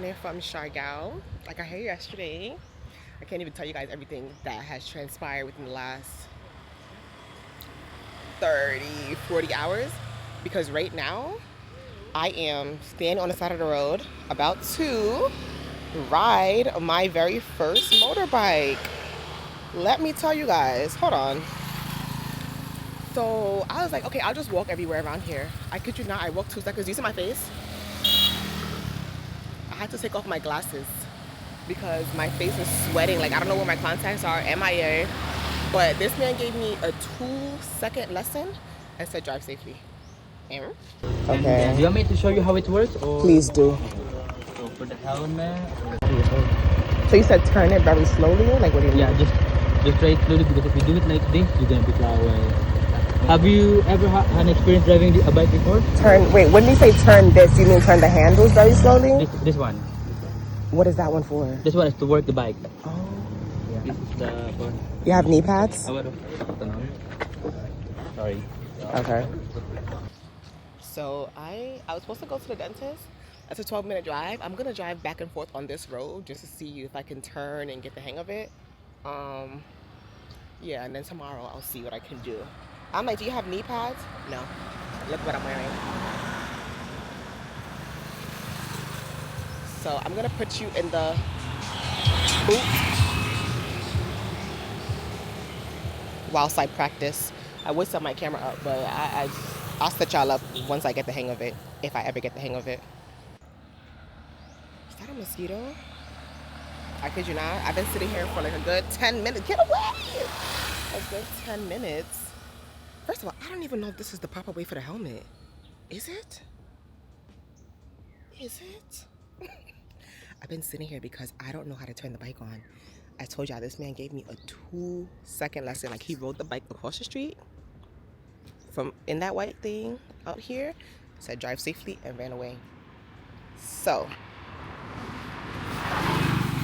morning from Siargao. Like I got here yesterday. I can't even tell you guys everything that has transpired within the last 30, 40 hours. Because right now, I am standing on the side of the road about to ride my very first motorbike. Let me tell you guys, hold on. So I was like, okay, I'll just walk everywhere around here. I kid you not, I walked 2 seconds. Do you see my face? I had to take off my glasses because my face is sweating. Like, I don't know where my contacts are, MIA. But this man gave me a 2-second lesson and said drive safely. And Okay. Do you want me to show you how it works? Or? please do. So for the helmet. So you said turn it very slowly? Like, what do you mean? Yeah, just try it slowly, because if you do it like this, you're gonna be fly away. Have you ever had an experience driving a bike before? Turn, wait, when you say turn this, you mean turn the handles very slowly? This one. What is that one for? This one is to work the bike. Oh. Yeah. This is the one. You have knee pads? Sorry. Okay. So I was supposed to go to the dentist. That's a 12-minute drive. I'm gonna drive back and forth on this road just to see if I can turn and get the hang of it. Yeah, and then tomorrow I'll see what I can do. I'm like, do you have knee pads? No. Look what I'm wearing. So I'm gonna put you in the boot whilst I practice. I would set my camera up, but I'll set y'all up once I get the hang of it, if I ever get the hang of it. Is that a mosquito? I kid you not. I've been sitting here for like a good 10 minutes. Get away! A good 10 minutes. First of all, I don't even know if this is the proper way for the helmet. Is it? Is it? I've been sitting here because I don't know how to turn the bike on. I told y'all this man gave me a 2-second lesson. Like, he rode the bike across the street from in that white thing out here, said drive safely, and ran away. So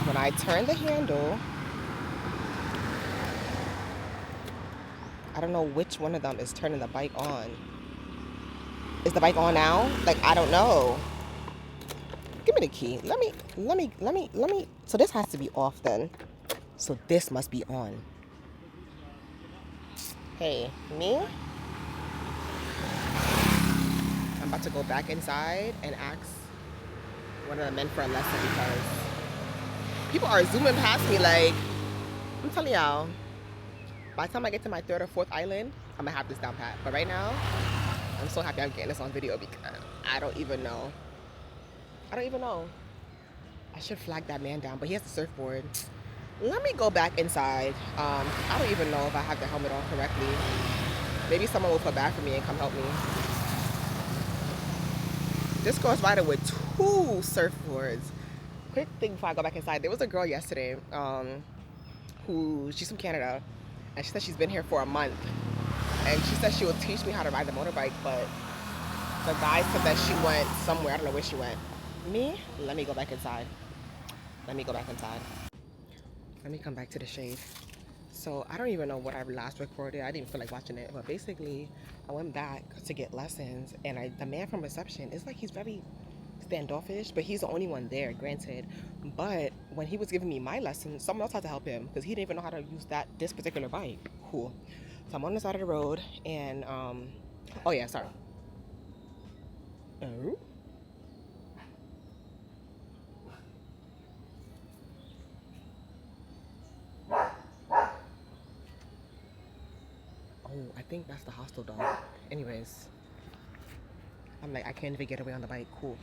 when I turn the handle, I don't know which one of them is turning the bike on. Is the bike on now? Like, I don't know. Give me the key. Let me. So this has to be off then. So this must be on. Hey, me? I'm about to go back inside and ask one of the men for a lesson because people are zooming past me like, I'm telling y'all, by the time I get to my 3rd or 4th island, I'm gonna have this down pat. But right now, I'm so happy I'm getting this on video because I don't even know. I should flag that man down, but he has the surfboard. Let me go back inside. I don't even know if I have the helmet on correctly. Maybe someone will feel bad for me and come help me. This girl's riding with 2 surfboards. Quick thing before I go back inside. There was a girl yesterday she's from Canada, and she said she's been here for a month. And she said she will teach me how to ride the motorbike, but the guy said that she went somewhere. I don't know where she went. Me? Let me go back inside. Let me come back to the shade. So I don't even know what I last recorded. I didn't feel like watching it, but basically I went back to get lessons, and the man from reception is like, he's very standoffish, but he's the only one there, granted. But when he was giving me my lesson, someone else had to help him because he didn't even know how to use this particular bike. Cool. So I'm on the side of the road, and oh yeah, sorry. Oh. Oh, I think that's the hostel dog. Anyways, I'm like, I can't even get away on the bike. Cool.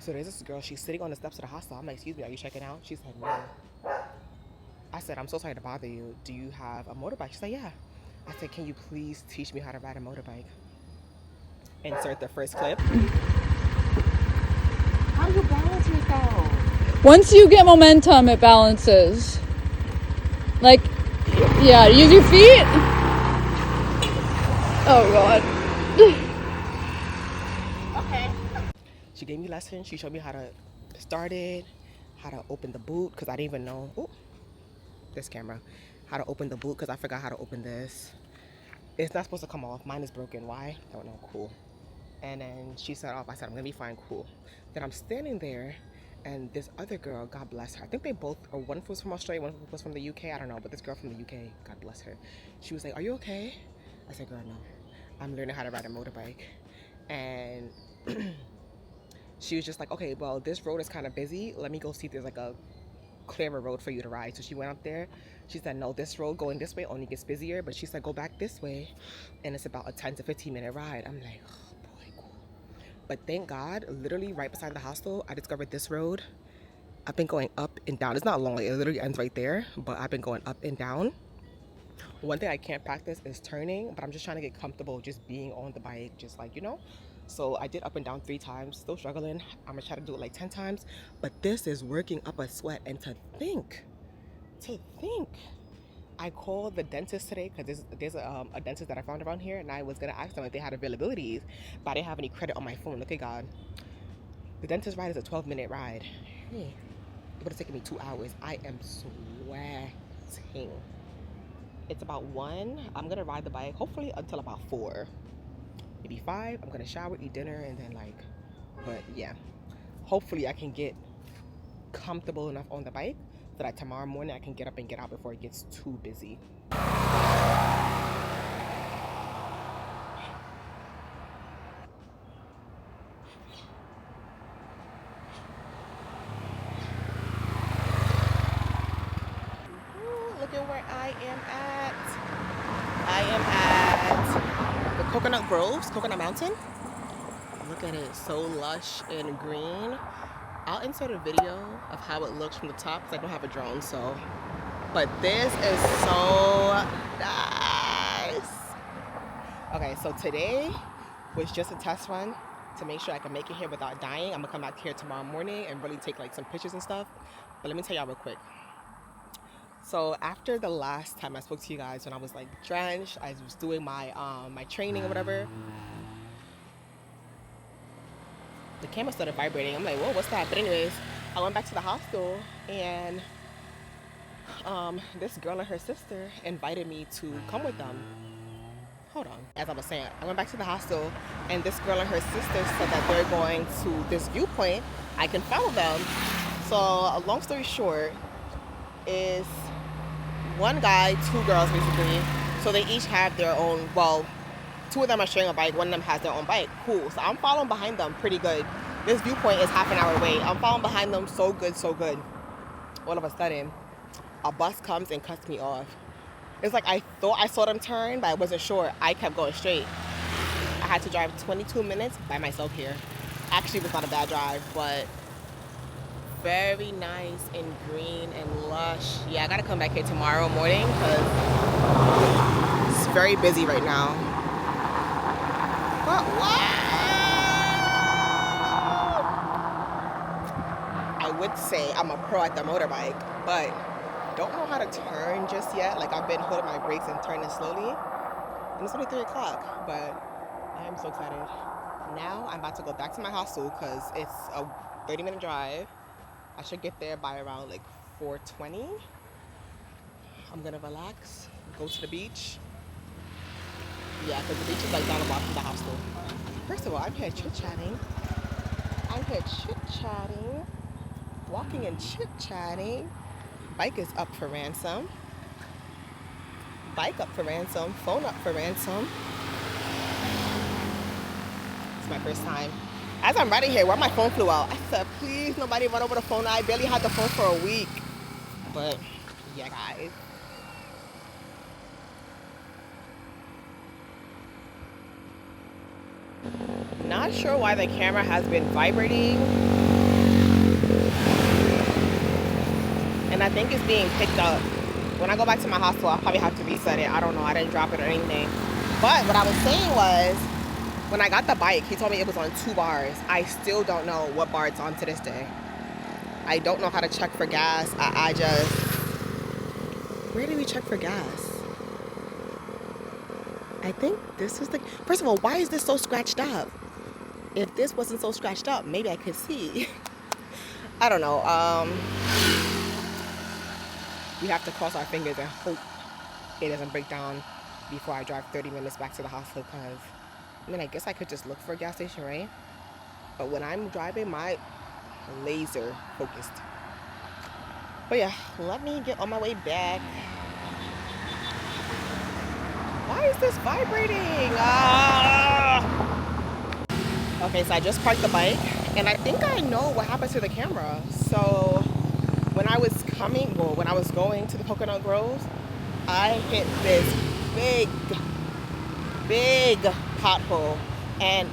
So there's this girl, she's sitting on the steps of the hostel. I'm like, excuse me, are you checking out? She's like, no. I said, I'm so sorry to bother you. Do you have a motorbike? She's like, yeah. I said, can you please teach me how to ride a motorbike? Insert the first clip. How do you balance yourself? Once you get momentum, it balances. Like, yeah, use your feet. Oh, God. Okay. She gave me lessons. She showed me how to start it, how to open the boot, because I didn't even know. Ooh, this camera. How to open the boot, because I forgot how to open this. It's not supposed to come off. Mine is broken. Why? I don't know. Cool. And then she set off. I said, I'm going to be fine. Cool. Then I'm standing there, And this other girl, God bless her, I think they both, or one was from Australia, one was from the UK, I don't know, but this girl from the UK, God bless her, she was like, are you okay? I said, girl, no, I'm learning how to ride a motorbike. And she was just like, okay, well, this road is kind of busy, let me go see if there's like a clearer road for you to ride. So she went up there. She said, no, this road going this way only gets busier, but she said go back this way and it's about a 10 to 15 minute ride. I'm like, oh boy, cool. But thank God, literally right beside the hostel, I discovered this road. I've been going up and down. It's not long, it literally ends right there, but I've been going up and down. One thing I can't practice is turning, but I'm just trying to get comfortable just being on the bike, just like, you know. So I did up and down 3 times, still struggling. I'm gonna try to do it like 10 times, but this is working up a sweat. And to think, I called the dentist today because there's a dentist that I found around here, and I was gonna ask them if they had availabilities, but I didn't have any credit on my phone. Look at God. The dentist ride is a 12-minute ride. It would have taken me 2 hours. I am sweating. It's about 1. I'm gonna ride the bike hopefully until about 4, maybe 5. I'm gonna shower, eat dinner, and then like, but yeah, hopefully I can get comfortable enough on the bike so that tomorrow morning I can get up and get out before it gets too busy. Ooh, look at where I am at. I am at the Coconut Groves, Coconut Mountain. Look at it, so lush and green. I'll insert a video of how it looks from the top because I don't have a drone, so. But this is so nice. Okay, so today was just a test run to make sure I can make it here without dying. I'm gonna come back here tomorrow morning and really take like some pictures and stuff. But let me tell y'all real quick. So after the last time I spoke to you guys when I was like drenched, I was doing my my training or whatever, the camera started vibrating. I'm like, whoa, what's that? But anyways, I went back to the hostel and this girl and her sister invited me to come with them. Hold on. As I was saying, I went back to the hostel and this girl and her sister said that they're going to this viewpoint. I can follow them. So a long story short is one guy, 2 girls basically. So they each have their own, well, 2 of them are sharing a bike, one of them has their own bike. Cool. So I'm following behind them pretty good. This viewpoint is half an hour away. I'm following behind them so good, so good. All of a sudden, a bus comes and cuts me off. It's like I thought I saw them turn, but I wasn't sure. I kept going straight. I had to drive 22 minutes by myself here. Actually, it was not a bad drive, but very nice and green and lush. Yeah, I gotta come back here tomorrow morning because it's very busy right now. But wow! I would say I'm a pro at the motorbike, but don't know how to turn just yet. Like I've been holding my brakes and turning slowly. And it's only 3 o'clock, but I am so excited. Now I'm about to go back to my hostel because it's a 30-minute drive. I should get there by around like 4:20. I'm gonna relax, go to the beach. Yeah, because the beach is like down the block from the hostel. First of all, I'm here chit-chatting. Walking and chit-chatting. Bike is up for ransom. Bike up for ransom. Phone up for ransom. It's my first time. As I'm riding here, where my phone flew out, I said, please, nobody run over the phone. I barely had the phone for a week. But, yeah, guys. Not sure why the camera has been vibrating. And I think it's being picked up. When I go back to my hostel, I'll probably have to reset it. I don't know. I didn't drop it or anything. But what I was saying was, when I got the bike, he told me it was on 2 bars. I still don't know what bar it's on to this day. I don't know how to check for gas. I just... Where do we check for gas? I think this is the... First of all, why is this so scratched up? If this wasn't so scratched up, maybe I could see. I don't know. We have to cross our fingers and hope it doesn't break down before I drive 30 minutes back to the hostel because... I mean, I guess I could just look for a gas station, right? But when I'm driving, my laser focused. But yeah, let me get on my way back. Why is this vibrating? Okay, so I just parked the bike, and I think I know what happened to the camera. So when I was when I was going to the coconut groves, I hit this big pothole, and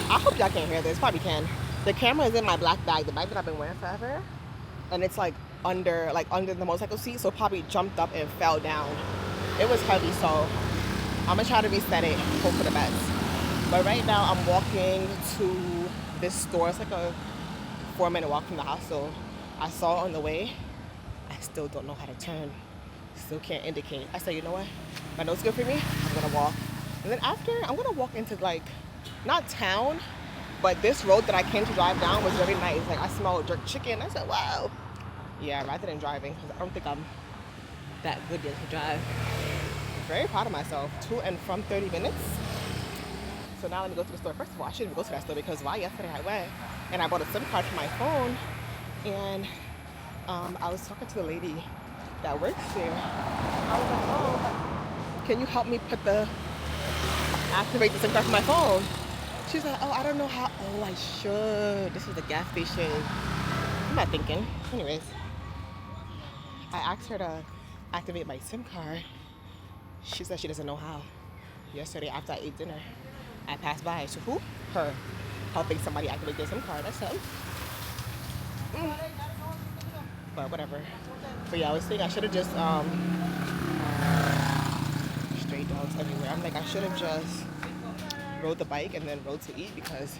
I hope y'all can't hear this. Probably can. The camera is in my black bag, the bag that I've been wearing forever, and it's like under the motorcycle seat, so probably jumped up and fell down. It was heavy, so I'm gonna try to reset it, hope for the best. But right now I'm walking to this store. It's like a 4-minute walk from the hostel. I saw it on the way. I still don't know how to turn. Still can't indicate. I said, you know what? My nose is good for me. I'm gonna walk. And then after, I'm gonna walk into like, not town, but this road that I came to drive down was very nice. Like I smelled jerk chicken. I said, wow. Yeah, rather than driving, because I don't think I'm that good yet to drive. I'm very proud of myself. To and from 30 minutes. So now let me go to the store. First of all, I shouldn't even go to that store because yesterday I went and I bought a SIM card for my phone, and I was talking to the lady that works there. I was like, oh, can you help me activate the SIM card for my phone? She's like, oh, I don't know how. Oh, I should. This is the gas station. I'm not thinking. Anyways, I asked her to activate my SIM card. She said she doesn't know how. Yesterday after I ate dinner, I passed by. So who? Her. Helping somebody activate their SIM card. That's him. But whatever. But yeah, I was saying I should have just stray dogs everywhere. I'm like, I should have just rode the bike and then rode to eat, because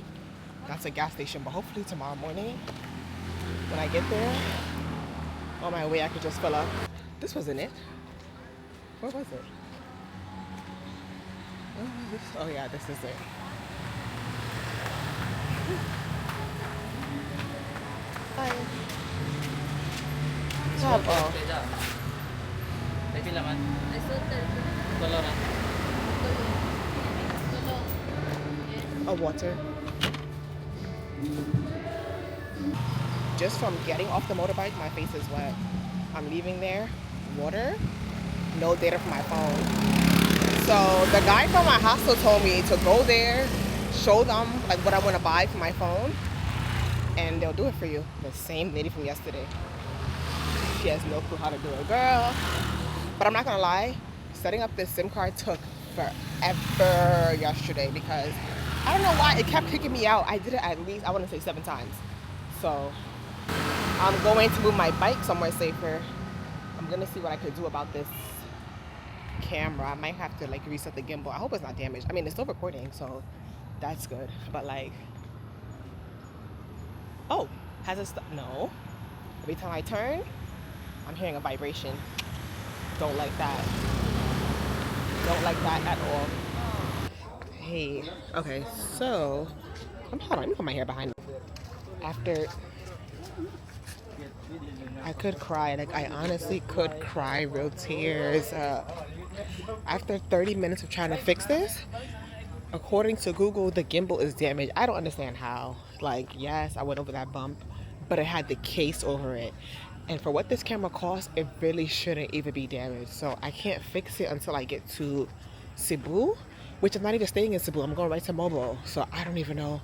that's a gas station. But hopefully tomorrow morning when I get there, on my way I could just fill up. This wasn't it. What was it? Oh yeah, this is it. Hi. Oh. A water. Just from getting off the motorbike, my face is wet. I'm leaving there. Water. No data for my phone. So the guy from my hostel told me to go there, show them like what I want to buy for my phone, and they'll do it for you. The same lady from yesterday. She has no clue how to do it, girl. But I'm not gonna lie, setting up this SIM card took forever yesterday, because I don't know why it kept kicking me out. I did it at least, I want to say 7 times. So I'm going to move my bike somewhere safer. I'm gonna see what I could do about this camera. I might have to like reset the gimbal. I hope it's not damaged. I mean, it's still recording, so that's good. But like, oh, has it stopped? No. Every time I turn, I'm hearing a vibration. Don't like that. Don't like that at all. Hey, okay, so hold on, let me put my hair behind me. After, I could cry, like I honestly could cry, real tears. After 30 minutes of trying to fix this, according to Google, the gimbal is damaged. I don't understand how. Like, yes, I went over that bump, but it had the case over it. And for what this camera costs, it really shouldn't even be damaged. So I can't fix it until I get to Cebu, which I'm not even staying in Cebu. I'm going right to Mobile, so I don't even know.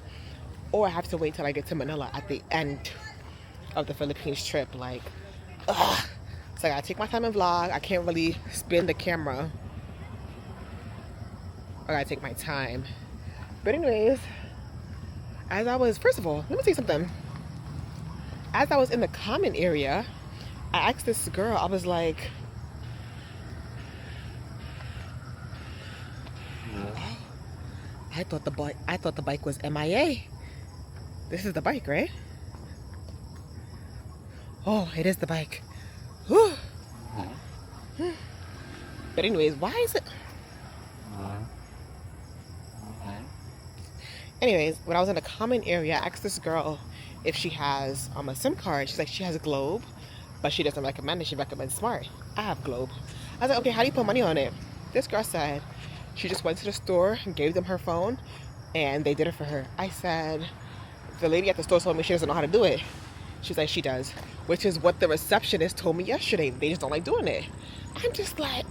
Or I have to wait till I get to Manila at the end of the Philippines trip. Like, ugh. So I gotta take my time and vlog. I can't really spin the camera. I gotta take my time. But anyways, as I was, first of all, let me say something. As I was in the common area, I asked this girl, I was like, I thought the bike was MIA. This is the bike, right? Oh, it is the bike. Whew. But anyways, why is it? Anyways, when I was in a common area, I asked this girl if she has a SIM card. She's like, she has a Globe, but she doesn't recommend it. She recommends Smart. I have Globe. I was like, okay, how do you put money on it? This girl said she just went to the store and gave them her phone, and they did it for her. I said, The lady at the store told me she doesn't know how to do it. She's like, she does. Which is what the receptionist told me yesterday. They just don't like doing it. I'm just like,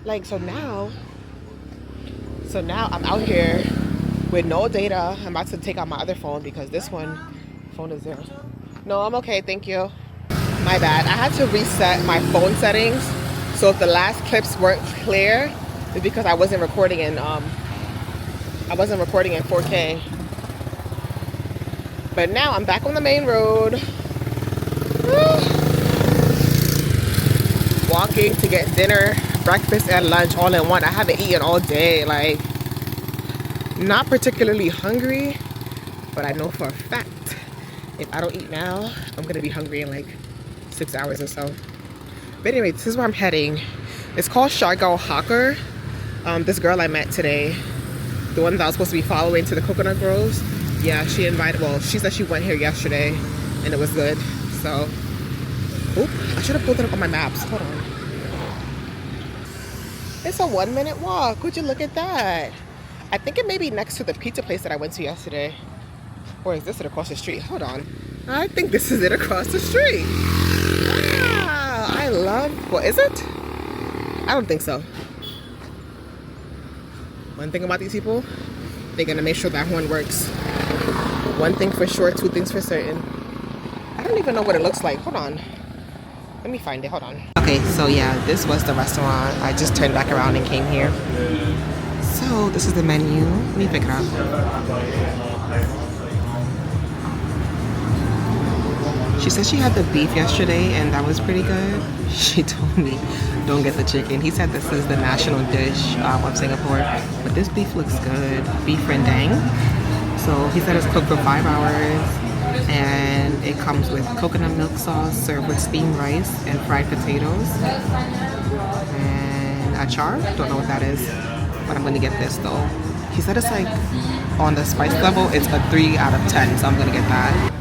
Like, so now I'm out here with no data. I'm about to take out my other phone because this phone is zero. No, I'm okay, thank you. My bad. I had to reset my phone settings. So if the last clips weren't clear, it's because I wasn't recording in 4K. But now I'm back on the main road. Walking to get dinner, breakfast, and lunch all in one. I haven't eaten all day. Like, not particularly hungry, but I know for a fact if I don't eat now, I'm gonna be hungry in like 6 hours or so. But anyway, this is where I'm heading. It's called Siargao Hawker. This girl I met today, the one that I was supposed to be following to the coconut groves, yeah, she said she went here yesterday and it was good. So, oop, I should have pulled it up on my maps. Hold on. It's a 1-minute walk. Would you look at that? I think it may be next to the pizza place that I went to yesterday. Or is this it across the street? Hold on. I think this is it across the street. Ah, I love, what is it? I don't think so. One thing about these people, they're gonna make sure that horn works. One thing for sure, two things for certain. I don't even know what it looks like. Hold on. Let me find it. Hold on. Okay, so yeah, this was the restaurant. I just turned back around and came here. So this is the menu. Let me pick it up. She said she had the beef yesterday and that was pretty good. She told me don't get the chicken. He said this is the national dish of Singapore, but this beef looks good. Beef rendang. So he said it's cooked for 5 hours and it comes with coconut milk sauce served with steamed rice and fried potatoes and achar. Don't know what that is, but I'm gonna get this though. He said it's like on the spice level, it's a 3 out of 10, so I'm gonna get that.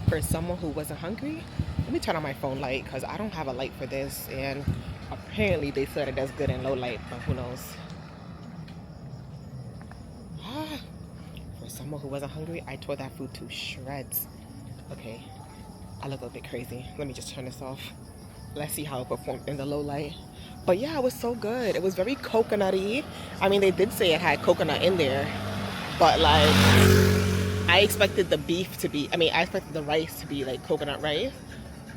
For someone who wasn't hungry, let me turn on my phone light because I don't have a light for this, and apparently they said it does good in low light, but who knows. For someone who wasn't hungry, I tore that food to shreds. Okay, I look a bit crazy. Let me just turn this off. Let's see how it performed in the low light. But yeah, it was so good. It was very coconutty. I mean, they did say it had coconut in there, but like, I expected the beef to be, I expected the rice to be like coconut rice,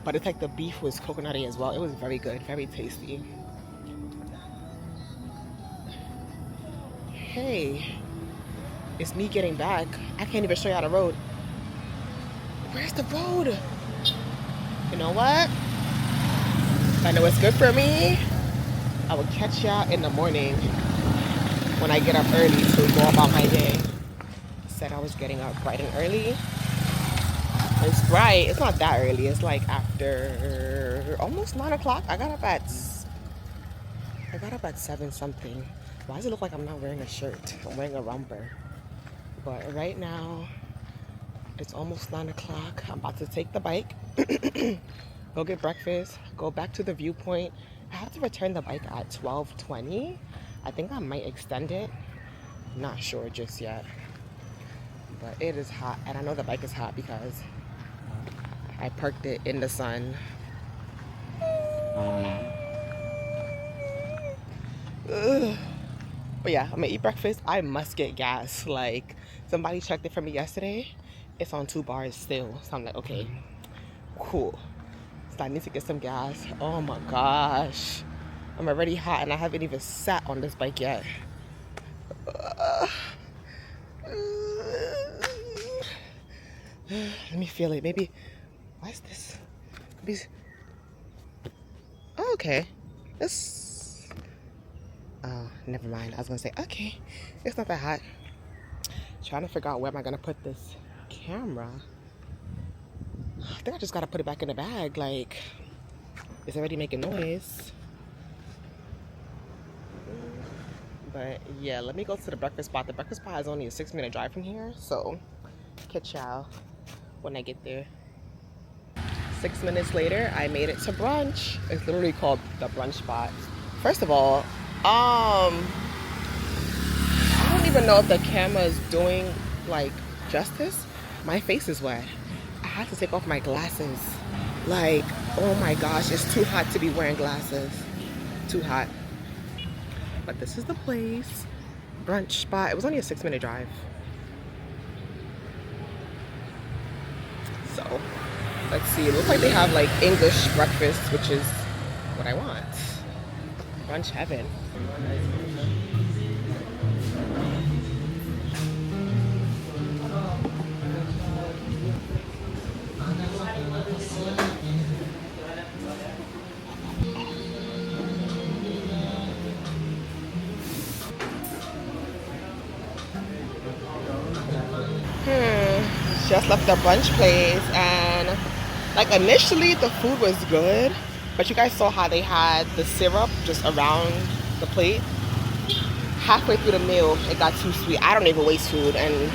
but it's like the beef was coconutty as well. It was very good, very tasty. Hey, it's me getting back. I can't even show y'all the road. Where's the road? You know what? I know it's good for me. I will catch y'all in the morning when I get up early to go about my day. Said I was getting up bright and early. It's bright. It's not that early. It's like after almost 9 o'clock. I got up at 7 something. Why does it look like I'm not wearing a shirt? I'm wearing a romper. But right now, it's almost 9 o'clock. I'm about to take the bike, go get breakfast, go back to the viewpoint. I have to return the bike at 12:20. I think I might extend it. Not sure just yet. But it is hot, and I know the bike is hot because I parked it in the sun. Ugh. But yeah, I'm gonna eat breakfast. I must get gas. Like, somebody checked it for me yesterday. It's on 2 bars still. So I'm like, okay, cool. So I need to get some gas. Oh my gosh. I'm already hot and I haven't even sat on this bike yet. Let me feel it. Maybe, why is this? Maybe, oh, okay. Oh, never mind. I was gonna say, okay, it's not that hot. Trying to figure out where am I gonna put this camera. I think I just gotta put it back in the bag. Like, it's already making noise. But yeah, let me go to the breakfast spot. The breakfast spot is only a 6-minute drive from here, so catch y'all when I get there. 6 minutes later, I made it to brunch. It's literally called the brunch spot. First of all, I don't even know if the camera is doing like justice. My face is wet. I have to take off my glasses. Like, oh my gosh, it's too hot to be wearing glasses. Too hot. But this is the place. Brunch spot. It was only a 6-minute drive. So, let's see. It looks like they have like English breakfast, which is what I want. Brunch heaven. Just left the brunch place, and like initially the food was good, but you guys saw how they had the syrup just around the plate. Halfway through the meal, it got too sweet. I don't even waste food, and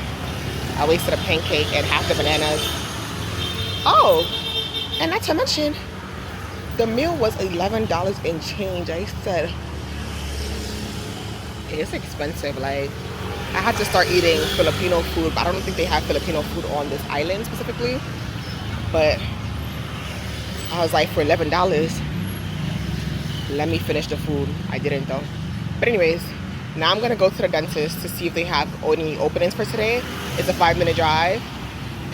I wasted a pancake and half the bananas. Oh, and not to mention, the meal was $11 and change. I said, it's expensive. Like, I had to start eating Filipino food, but I don't think they have Filipino food on this island specifically. But I was like, for $11, let me finish the food. I didn't though. But anyways, now I'm gonna go to the dentist to see if they have any openings for today. It's a 5-minute drive.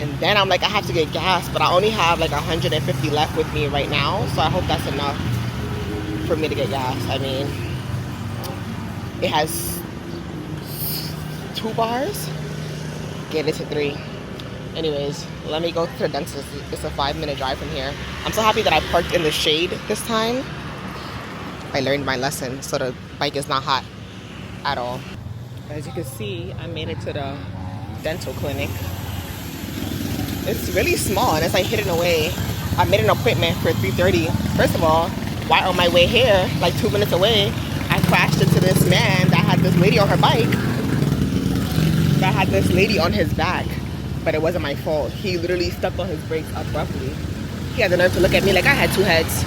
And then I'm like, I have to get gas, but I only have like 150 left with me right now. So I hope that's enough for me to get gas. I mean, it has 2 bars. Get it to 3. Anyways, let me go to the dentist. It's a 5-minute drive from here. I'm so happy that I parked in the shade this time. I learned my lesson, so the bike is not hot at all. As you can see, I made it to the dental clinic. It's really small and it's like hidden away. I made an appointment for 3:30. First of all, while on my way here, like 2 minutes away, I crashed into this man that had this lady on her bike. That had this lady on his back, but it wasn't my fault. He literally stepped on his brakes abruptly. He had the nerve to look at me like I had 2 heads.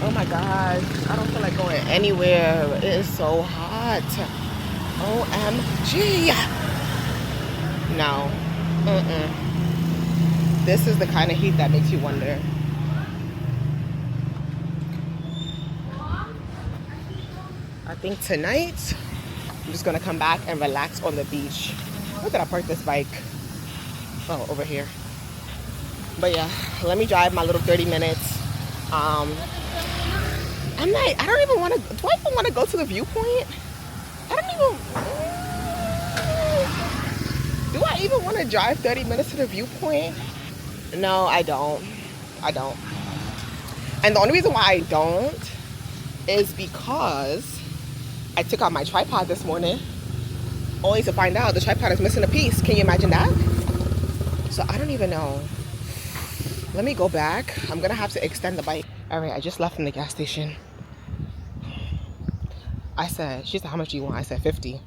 Oh my God, I don't feel like going anywhere. It is so hot. OMG. No. This is the kind of heat that makes you wonder. I think tonight, I'm just gonna come back and relax on the beach. Where did I park this bike? Oh, over here. But yeah, let me drive my little 30 minutes. I don't even want to, do I even want to go to the viewpoint? Do I even want to drive 30 minutes to the viewpoint? No, I don't. And the only reason why I don't is because I took out my tripod this morning, only to find out the tripod is missing a piece. Can you imagine that? So I don't even know. Let me go back. I'm gonna have to extend the bike. All right, I just left from the gas station. She said, how much do you want? I said 50.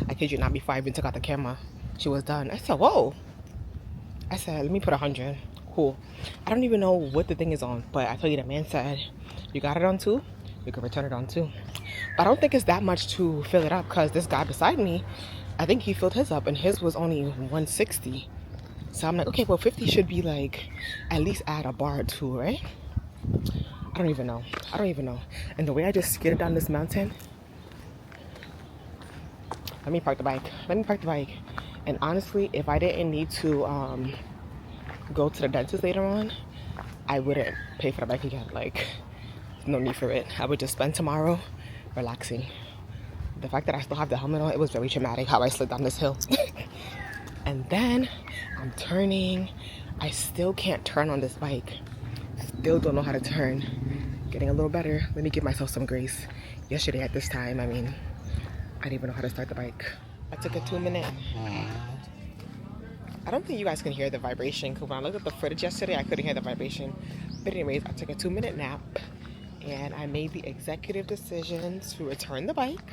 I kid you not, before I even took out the camera, she was done. I said, whoa. I said, let me put 100. Cool. I don't even know what the thing is on, but I told you the man said, you got it on 2? You can return it on 2. But I don't think it's that much to fill it up, because this guy beside me, I think he filled his up and his was only 160. So I'm like, okay, well 50 should be like, at least add a bar or 2, right? I don't even know. And the way I just skidded down this mountain. Let me park the bike. And honestly, if I didn't need to go to the dentist later on, I wouldn't pay for the bike again. Like, no need for it. I would just spend tomorrow relaxing. The fact that I still have the helmet on, it was very traumatic how I slid down this hill. And then I'm turning. I still can't turn on this bike. Still don't know how to turn. Getting a little better. Let me give myself some grace. Yesterday at this time, I didn't even know how to start the bike. I took a 2-minute. I don't think you guys can hear the vibration, because when I looked at the footage yesterday, I couldn't hear the vibration. But anyways, I took a 2-minute nap and I made the executive decision to return the bike.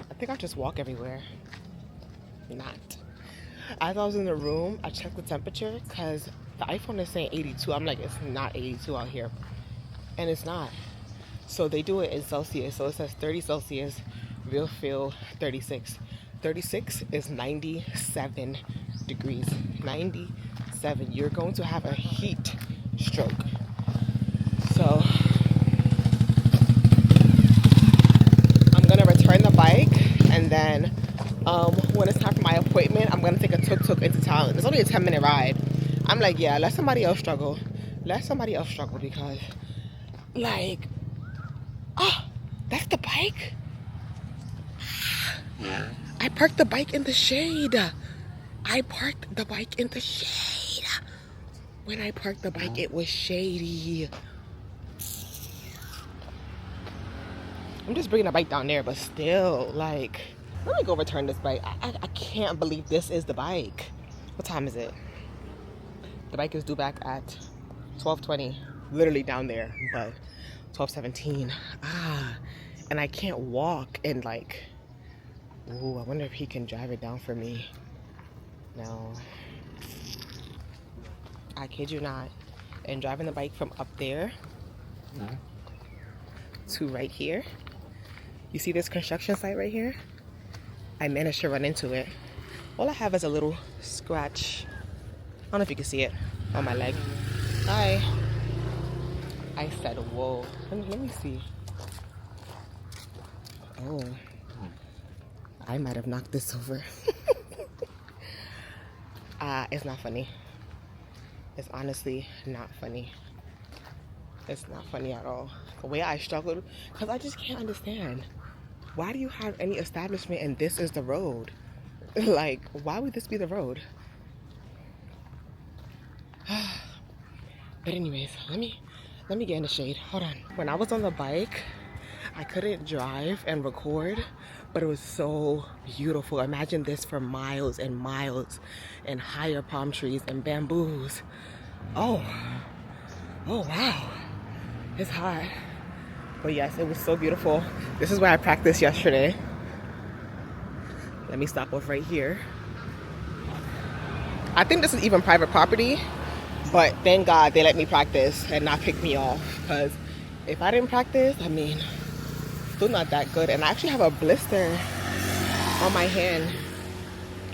I think I'll just walk everywhere. Not. As I was in the room, I checked the temperature because the iPhone is saying 82. I'm like, it's not 82 out here. And it's not. So they do it in Celsius. So it says 30 Celsius, real feel 36. 36 is 97 degrees. 97. You're going to have a heat stroke. So I'm gonna return the bike, and then when it's time for my appointment, I'm gonna take a tuk-tuk into town. It's only a 10-minute ride. I'm like, yeah, let somebody else struggle. Let somebody else struggle because, like, oh, that's the bike? I parked the bike in the shade. I parked the bike in the shade. When I parked the bike, it was shady. I'm just bringing the bike down there, but still, like, let me go return this bike. I can't believe this is the bike. What time is it? The bike is due back at 12:20, literally down there, but 12:17. And I can't walk and like, ooh, I wonder if he can drive it down for me. No, I kid you not. And driving the bike from up there to right here. You see this construction site right here? I managed to run into it. All I have is a little scratch. I don't know if you can see it on my leg. Hi. I said, whoa. Let me see. Oh. I might have knocked this over. It's not funny. It's honestly not funny. It's not funny at all. The way I struggled, because I just can't understand. Why do you have any establishment and this is the road? Like, why would this be the road? But anyways, let me get in the shade. Hold on. When I was on the bike, I couldn't drive and record, but it was so beautiful. Imagine this for miles and miles, and higher palm trees and bamboos. Oh wow. It's hot. But yes, it was so beautiful. This is where I practiced yesterday. Let me stop off right here. I think this is even private property, but thank God they let me practice and not pick me off. Because if I didn't practice, I mean, still not that good. And I actually have a blister on my hand.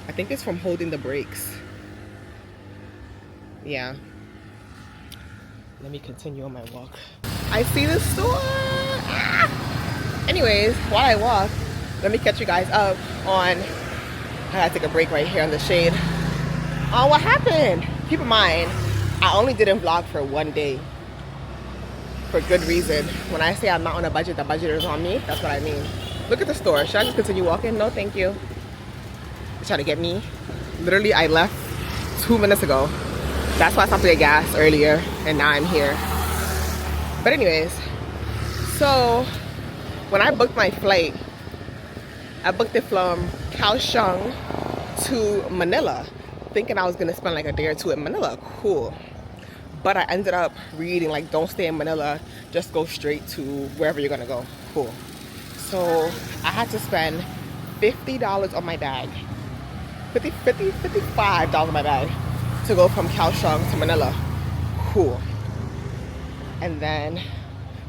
I think it's from holding the brakes. Yeah. Let me continue on my walk. I see the store. Anyways, while I walk, let me catch you guys up on, I gotta take a break right here in the shade. What happened? Keep in mind, I only didn't vlog for one day. For good reason. When I say I'm not on a budget, the budget is on me. That's what I mean. Look at the store. Should I just continue walking? No, thank you. They're trying to get me. Literally, I left 2 minutes ago. That's why I stopped to get gas earlier, and now I'm here. But anyways, so when I booked my flight, I booked it from Kaohsiung to Manila, thinking I was gonna spend like a day or two in Manila. Cool. But I ended up reading like, don't stay in Manila, just go straight to wherever you're gonna go. Cool. So I had to spend $50 on my bag. $55 on my bag to go from Kaohsiung to Manila. Cool. And then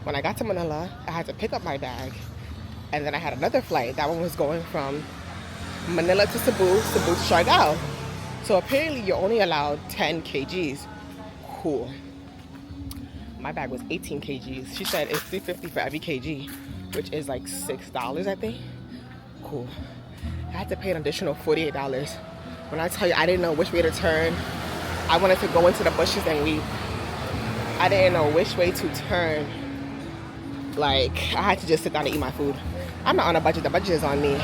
when I got to Manila, I had to pick up my bag. And then I had another flight. That one was going from Manila to Cebu, Cebu to Siargao. So apparently you're only allowed 10 kgs. Cool. My bag was 18 kgs. She said it's $3.50 for every kg, which is like $6, I think. Cool. I had to pay an additional $48. When I tell you I didn't know which way to turn, I wanted to go into the bushes and weep. I didn't know which way to turn. Like, I had to just sit down and eat my food. I'm not on a budget, the budget is on me.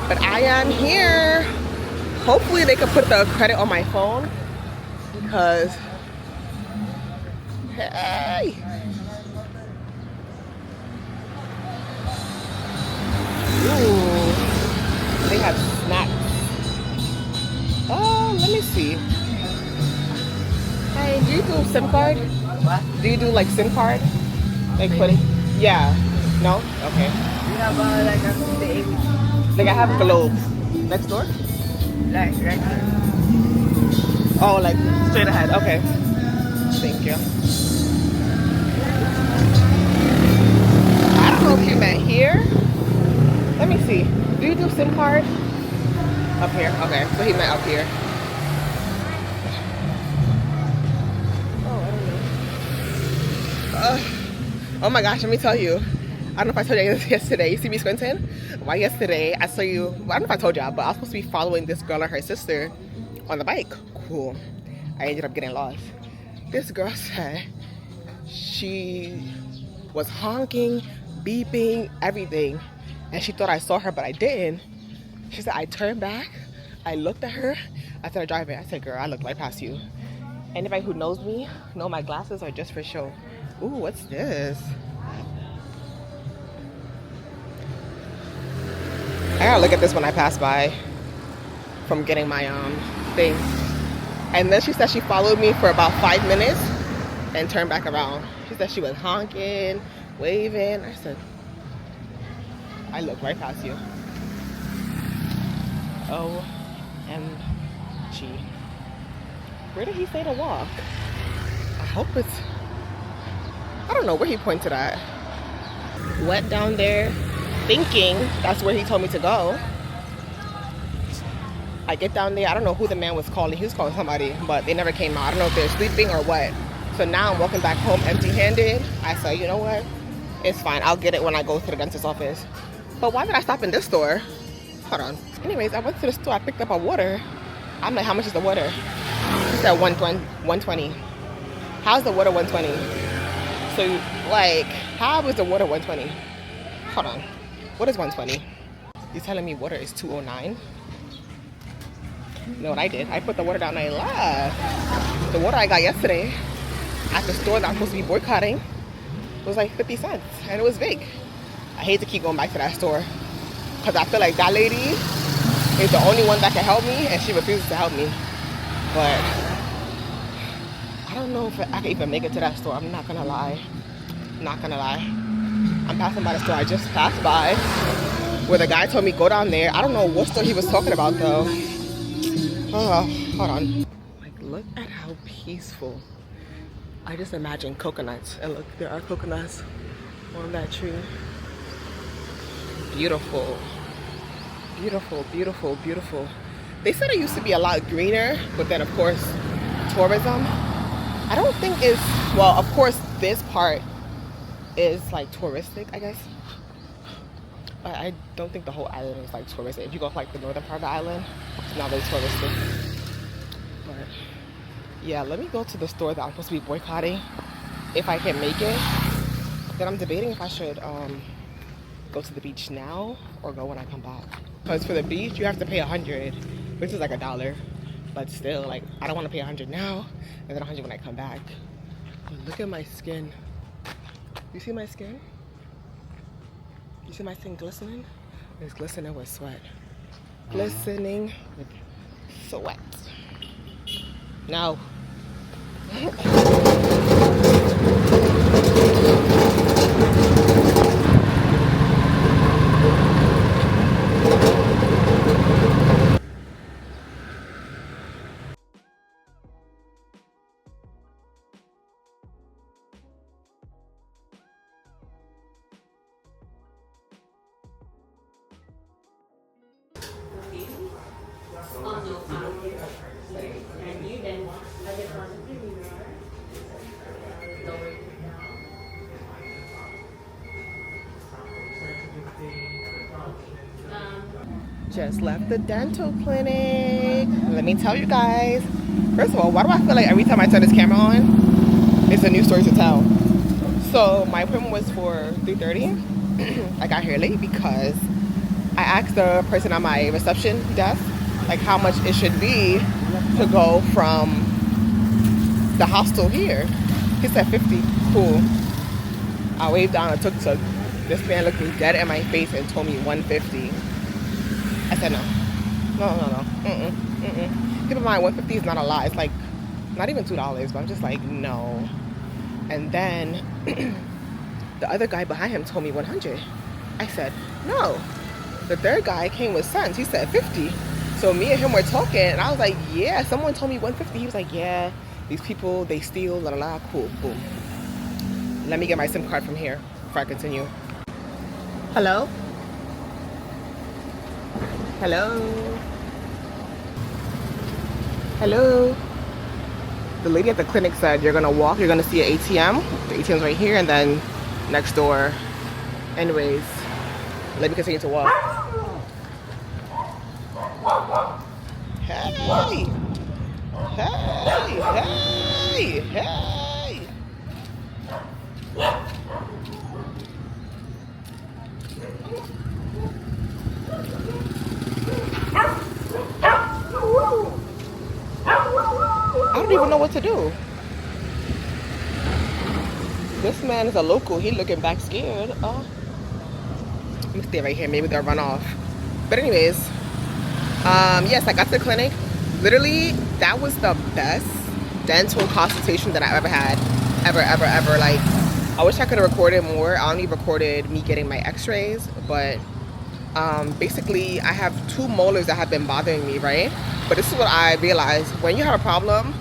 But I am here. Hopefully they could put the credit on my phone because, hey. Ooh, they have snacks. Oh, let me see. Hey, do you do SIM card? What? Do you do like SIM card? Like put it? Yeah. No? Okay. We have like a 58. Like I have Globe. Next door? Like right here. Oh, like straight ahead. Okay. Thank you. I don't know if you meant here. Let me see. Do you do SIM card? Up here. Okay. So he meant up here. Oh, I don't know. Oh my gosh, let me tell you. I don't know if I told you this yesterday. You see me squinting? Why yesterday I saw you. Well, I don't know if I told y'all, but I was supposed to be following this girl and her sister on the bike. Cool. I ended up getting lost. This girl said she was honking, beeping, everything. And she thought I saw her, but I didn't. She said, I turned back. I looked at her. I started driving. I said, girl, I looked right past you. Anybody who knows me know my glasses are just for show. Ooh, what's this? I gotta look at this when I pass by from getting my thing. And then she said she followed me for about 5 minutes and turned back around. She said she was honking, waving. I said, I looked right past you. OMG. Where did he say to walk? I hope it's, I don't know where he pointed at. Went down there thinking that's where he told me to go. I get down there, I don't know who the man was calling. He was calling somebody, but they never came out. I don't know if they're sleeping or what. So now I'm walking back home empty-handed. I said, you know what? It's fine. I'll get it when I go to the dentist's office. But why did I stop in this store? Hold on. Anyways, I went to the store. I picked up a water. I'm like, how much is the water? He said 120. How's the water 120? So, like, how is the water 120? Hold on. What is 120? You're telling me water is 209? You know what I did? I put the water down and I left. The water I got yesterday at the store that I'm supposed to be boycotting was like 50 cents. And it was big. I hate to keep going back to that store because I feel like that lady is the only one that can help me and she refuses to help me. But I don't know if I can even make it to that store. I'm not gonna lie. Not gonna lie. I'm passing by the store I just passed by where the guy told me go down there. I don't know what store he was talking about though. Oh, hold on. Like, look at how peaceful. I just imagine coconuts. And look, there are coconuts on that tree. Beautiful. Beautiful, beautiful, beautiful. They said it used to be a lot greener, but then of course, tourism. I don't think it's, well, of course, this part is like touristic, I guess. But I don't think the whole island is like touristic. If you go to like the northern part of the island, it's not really touristic. But yeah, let me go to the store that I'm supposed to be boycotting if I can make it. Then I'm debating if I should go to the beach now or go when I come back. Because for the beach, you have to pay $100, which is like $1. But still, like, I don't want to pay $100 now and then $100 when I come back. But look at my skin. You see my skin? You see my skin glistening? It's glistening with sweat. Glistening with sweat. No. Just left the dental clinic. Let me tell you guys. First of all, why do I feel like every time I turn this camera on, it's a new story to tell? So my appointment was for 3:30. I got here late because I asked the person at my reception desk like how much it should be to go from the hostel here. He said 50. Cool. I waved down and took. This man looked me dead in my face and told me 150. I said no. Keep in mind, 150 is not a lot. It's like not even $2, but I'm just like, no. And then the other guy behind him told me 100. I said, no. The third guy came with sons. He said 50. So me and him were talking, and I was like, yeah, someone told me 150. He was like, yeah, these people, they steal, la la la. Cool, cool. Let me get my SIM card from here before I continue. Hello? Hello? Hello? The lady at the clinic said you're gonna walk, you're gonna see an ATM. The ATM's right here, and then next door. Anyways, let me continue to walk. Hey! Hey! Hey! Hey! I don't even know what to do. This man is a local. He looking back scared. Oh, I'm gonna stay right here. Maybe they'll run off. But anyways, yes, I got to the clinic. Literally, that was the best dental consultation that I ever had. Ever. Like, I wish I could have recorded more. I only recorded me getting my x-rays, but basically, I have 2 molars that have been bothering me, right? But this is what I realized. When you have a problem,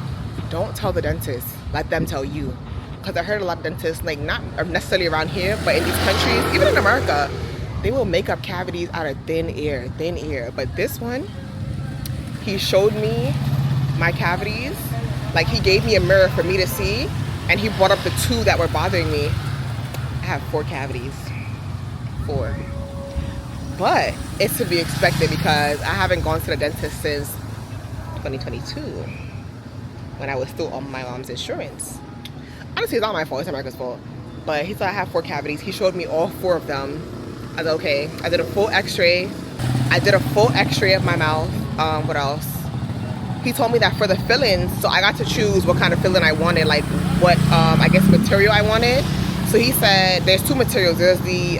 don't tell the dentist. Let them tell you. Because I heard a lot of dentists, like, not necessarily around here, but in these countries, even in America, they will make up cavities out of thin air. But this one, he showed me my cavities. Like, he gave me a mirror for me to see, and he brought up the 2 that were bothering me. I have 4 cavities. 4. But it's to be expected because I haven't gone to the dentist since 2022 when I was still on my mom's insurance. Honestly, it's not my fault, it's America's fault. But he said I have 4 cavities. He showed me all 4 of them. I was okay. I did a full x-ray. I did a full x-ray of my mouth. What else? He told me that for the fillings, so I got to choose what kind of filling I wanted, like what, I guess, material I wanted. So he said there's 2 materials. There's the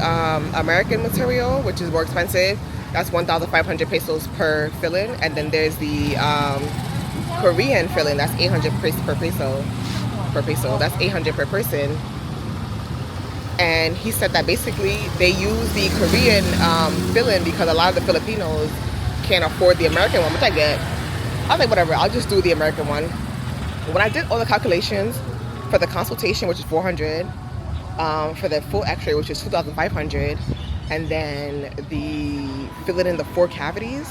American material, which is more expensive. That's 1,500 pesos per filling. And then there's the Korean filling. That's 800 per peso. That's 800 per person. And he said that basically they use the Korean filling because a lot of the Filipinos can't afford the American one, which I get. I was like, whatever, I'll just do the American one. When I did all the calculations for the consultation, which is 400, for the full x-ray, which is 2,500, and then the filling in the 4 cavities,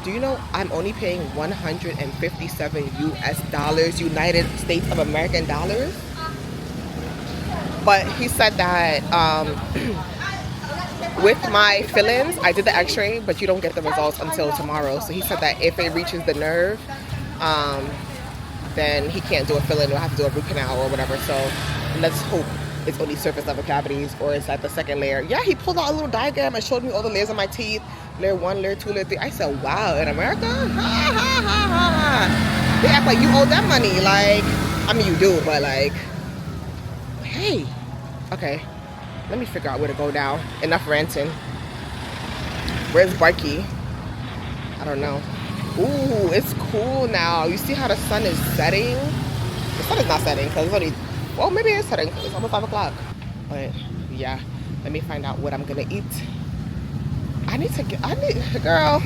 do you know I'm only paying 157 US dollars, United States of American dollars? But he said that with my fillings, I did the x-ray, but you don't get the results until tomorrow. So he said that if it reaches the nerve, then he can't do a filling. We'll have to do a root canal or whatever. So let's hope it's only surface level cavities or it's like the second layer. Yeah, he pulled out a little diagram and showed me all the layers of my teeth. Layer 1, layer 2, layer 3. I said, wow, in America? Ha, ha, ha, ha. They act like you owe them money. Like, I mean, you do, but like, hey. Okay, let me figure out where to go now. Enough ranting. Where's Barky? I don't know. Ooh, it's cool now. You see how the sun is setting? The sun is not setting because it's only, well, maybe it's setting because it's almost 5 o'clock. But yeah, let me find out what I'm gonna eat. Girl,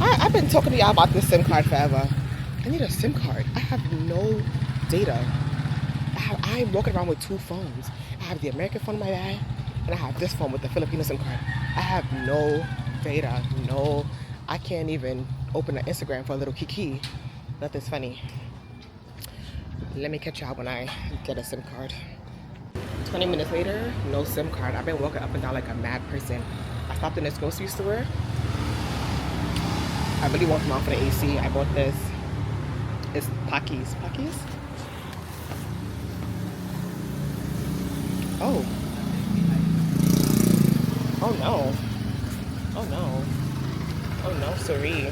I've been talking to y'all about this SIM card forever. I need a SIM card. I have no data. I'm walking around with 2 phones. I have the American phone in my bag, and I have this phone with the Filipino SIM card. I have no data, I can't even open an Instagram for a little kiki. Nothing's funny. Let me catch y'all when I get a SIM card. 20 minutes later, no SIM card. I've been walking up and down like a mad person. I stopped in this grocery store. I really want some out for the AC. I bought this. It's Pockies. Pockies? Oh. Oh no. Oh no. Oh no, sorry.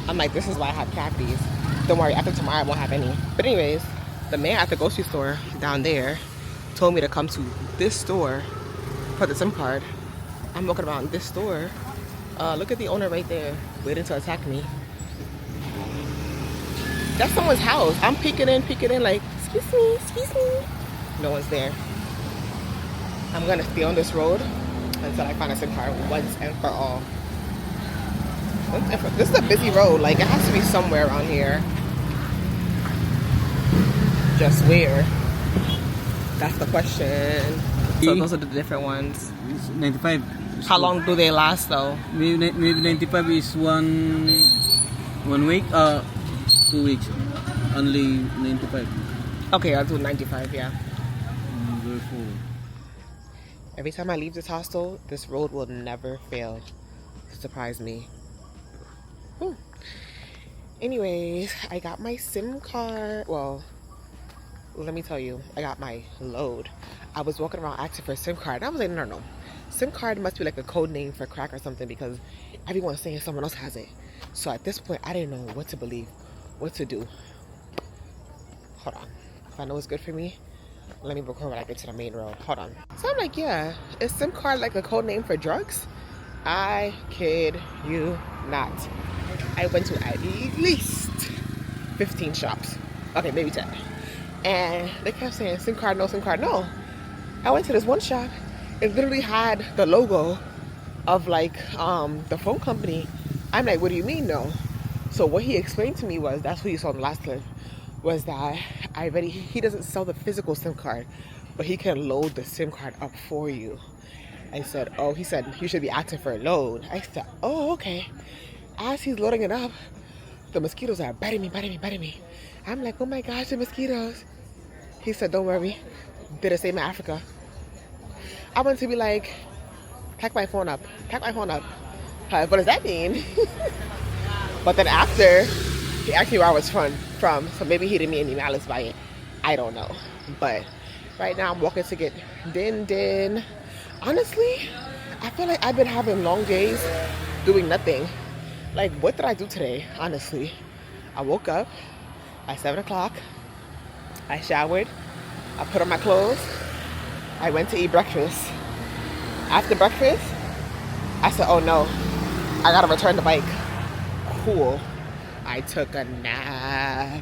I'm like, this is why I have cavities. Don't worry, after tomorrow I won't have any. But anyways, the man at the grocery store down there told me to come to this store for the SIM card. I'm walking around this store. Look at the owner right there, waiting to attack me. That's someone's house. I'm peeking in like, excuse me. No one's there. I'm gonna stay on this road until I find a SIM card once and for all. This is a busy road. Like, it has to be somewhere around here. Just where? That's the question. So those are the different ones. It's 95. How long do they last though? Maybe 95 is one week. 2 weeks. Only 95. Okay, I'll do 95. Yeah. Very full. Every time I leave this hostel, this road will never fail to surprise me. Whew. Anyways, I got my SIM card. Well, let me tell you, I got my load. I was walking around asking for a SIM card. And I was like, no. SIM card must be like a code name for crack or something because everyone's saying someone else has it. So at this point, I didn't know what to believe, what to do. Hold on. If I know it's good for me, let me record when I get to the main road. Hold on. So I'm like, yeah, is SIM card like a code name for drugs? I kid you not. I went to at least 15 shops. Okay, maybe 10. And they kept saying, SIM card, no, SIM card, no. I went to this one shop. It literally had the logo of like the phone company. I'm like, what do you mean, no? So what he explained to me was, that's what you saw in the last clip, was that he doesn't sell the physical SIM card, but he can load the SIM card up for you. I said, oh, he said, you should be asking for a load. I said, oh, okay. As he's loading it up, the mosquitoes are biting me. I'm like, oh my gosh, the mosquitoes. He said, don't worry. Did the same in Africa. I want to be like, pack my phone up. What does that mean? But then after, he asked me where I was from, so maybe he didn't mean any malice by it. I don't know. But right now I'm walking to get din. Honestly, I feel like I've been having long days doing nothing. Like, what did I do today? Honestly, I woke up at 7 o'clock. I showered. I put on my clothes. I went to eat breakfast. After breakfast, I said, oh no, I gotta return the bike. Cool. I took a nap. I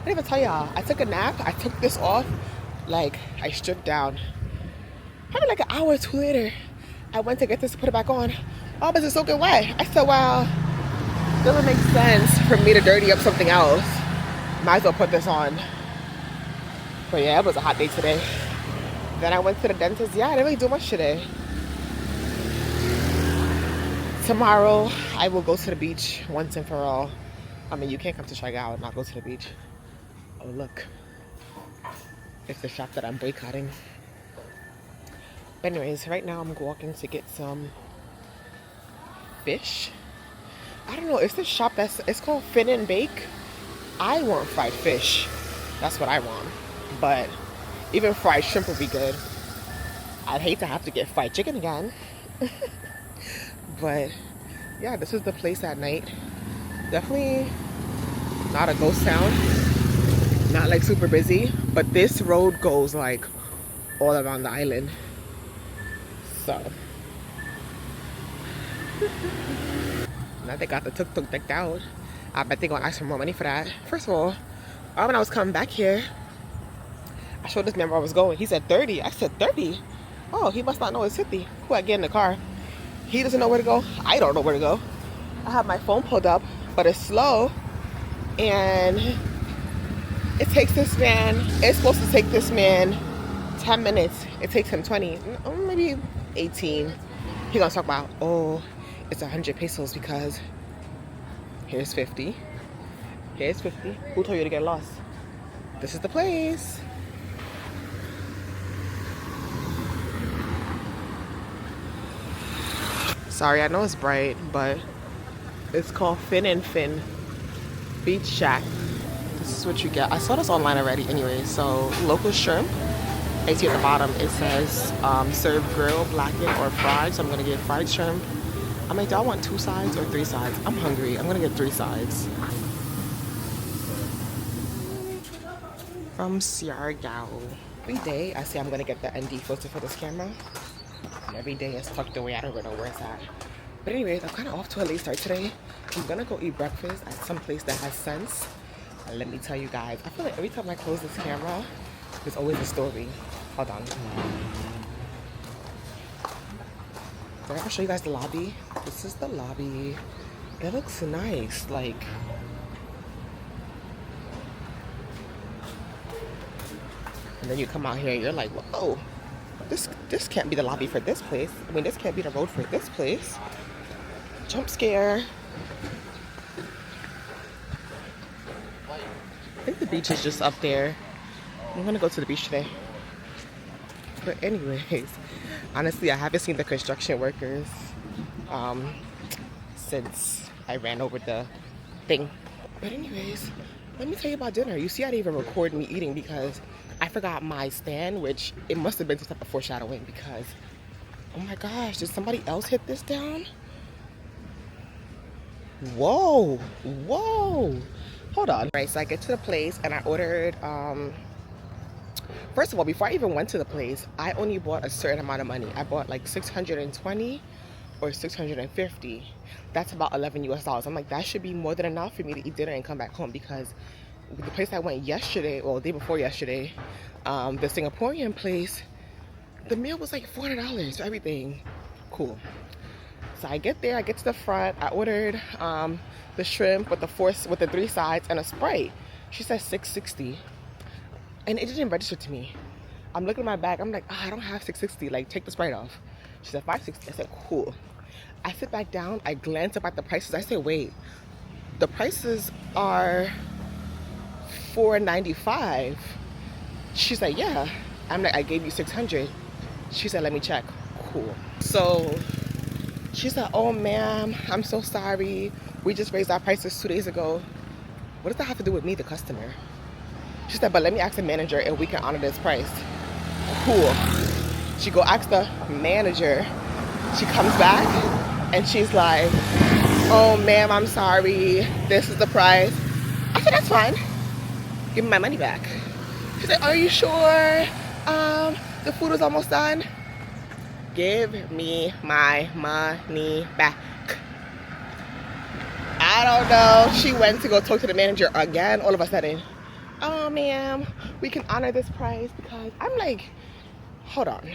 didn't even tell y'all. I took a nap. I took this off. Like, I stripped down. Probably like an hour or two later, I went to get this to put it back on. Oh, but it's soaking wet. I said, well, it doesn't make sense for me to dirty up something else. Might as well put this on. But yeah, it was a hot day today. Then I went to the dentist. Yeah, I didn't really do much today. Tomorrow, I will go to the beach once and for all. I mean, you can't come to Siargao and not go to the beach. Oh, look. It's the shop that I'm boycotting. But anyways, right now I'm walking to get some fish. I don't know, it's this shop it's called Fin and Bake. I want fried fish. That's what I want. But even fried shrimp would be good. I'd hate to have to get fried chicken again. But yeah, this is the place at night. Definitely not a ghost town. Not like super busy. But this road goes like all around the island. So now they got the tuk-tuk decked out. I bet they're gonna ask for more money for that. First of all, when I was coming back here, I showed this man where I was going. He said 30. I said 30. Oh, he must not know it's 50. Who I get in the car? He doesn't know where to go. I don't know where to go. I have my phone pulled up, but it's slow. And it takes this man, it's supposed to take this man 10 minutes. It takes him 20, maybe 18. He gonna talk about, oh, it's 100 pesos because here's 50. Here's 50. Who told you to get lost? This is the place. Sorry, I know it's bright, but it's called Fin and Fin Beach Shack. This is what you get. I saw this online already anyway. So local shrimp. I see at the bottom it says serve grilled, blackened, or fried. So I'm gonna get fried shrimp. I'm like, do I want 2 sides or 3 sides? I'm hungry. I'm gonna get 3 sides. From Siargao. Every day I say I'm gonna get the ND filter for this camera. And every day it's tucked away. I don't even know where it's at. But anyways, I'm kind of off to a late start today. I'm gonna go eat breakfast at some place that has sense. And let me tell you guys, I feel like every time I close this camera, there's always a story. Hold on. Did I ever show you guys the lobby? This is the lobby. It looks nice, like. And then you come out here, you're like, whoa, this can't be the lobby for this place. I mean, this can't be the road for this place. Jump scare. I think the beach is just up there. I'm gonna go to the beach today. But anyways, honestly, I haven't seen the construction workers since I ran over the thing. But anyways, let me tell you about dinner. You see, I didn't even record me eating because I forgot my stand, which it must have been some type of foreshadowing because, oh my gosh, did somebody else hit this down? Whoa, whoa. Hold on. Right, so I get to the place and I ordered, first of all, before I even went to the place, I only bought a certain amount of money. I bought like 620 or 650. That's about 11 US dollars. I'm like, that should be more than enough for me to eat dinner and come back home because the place I went yesterday, well, the day before yesterday, the Singaporean place, the meal was like $400 for everything. Cool. So I get there, I get to the front, I ordered the shrimp with the 3 sides and a Sprite. She said $660, and it didn't register to me. I'm looking at my bag, I'm like, I don't have $660, like take the Sprite off. She said $560. I said, cool. I sit back down, I glance up at the prices. I say, wait, the prices are $495. She's like, yeah. I'm like, I gave you $600. She said, let me check. Cool. So she said, oh ma'am, I'm so sorry. We just raised our prices 2 days ago. What does that have to do with me, the customer? She said, but let me ask the manager if we can honor this price. Cool. She go ask the manager. She comes back and she's like, oh ma'am, I'm sorry. This is the price. I said, that's fine. Give me my money back. She said, are you sure? The food is almost done. Give me my money back. I don't know. She went to go talk to the manager again all of a sudden. Oh, ma'am, we can honor this price because I'm like, hold on.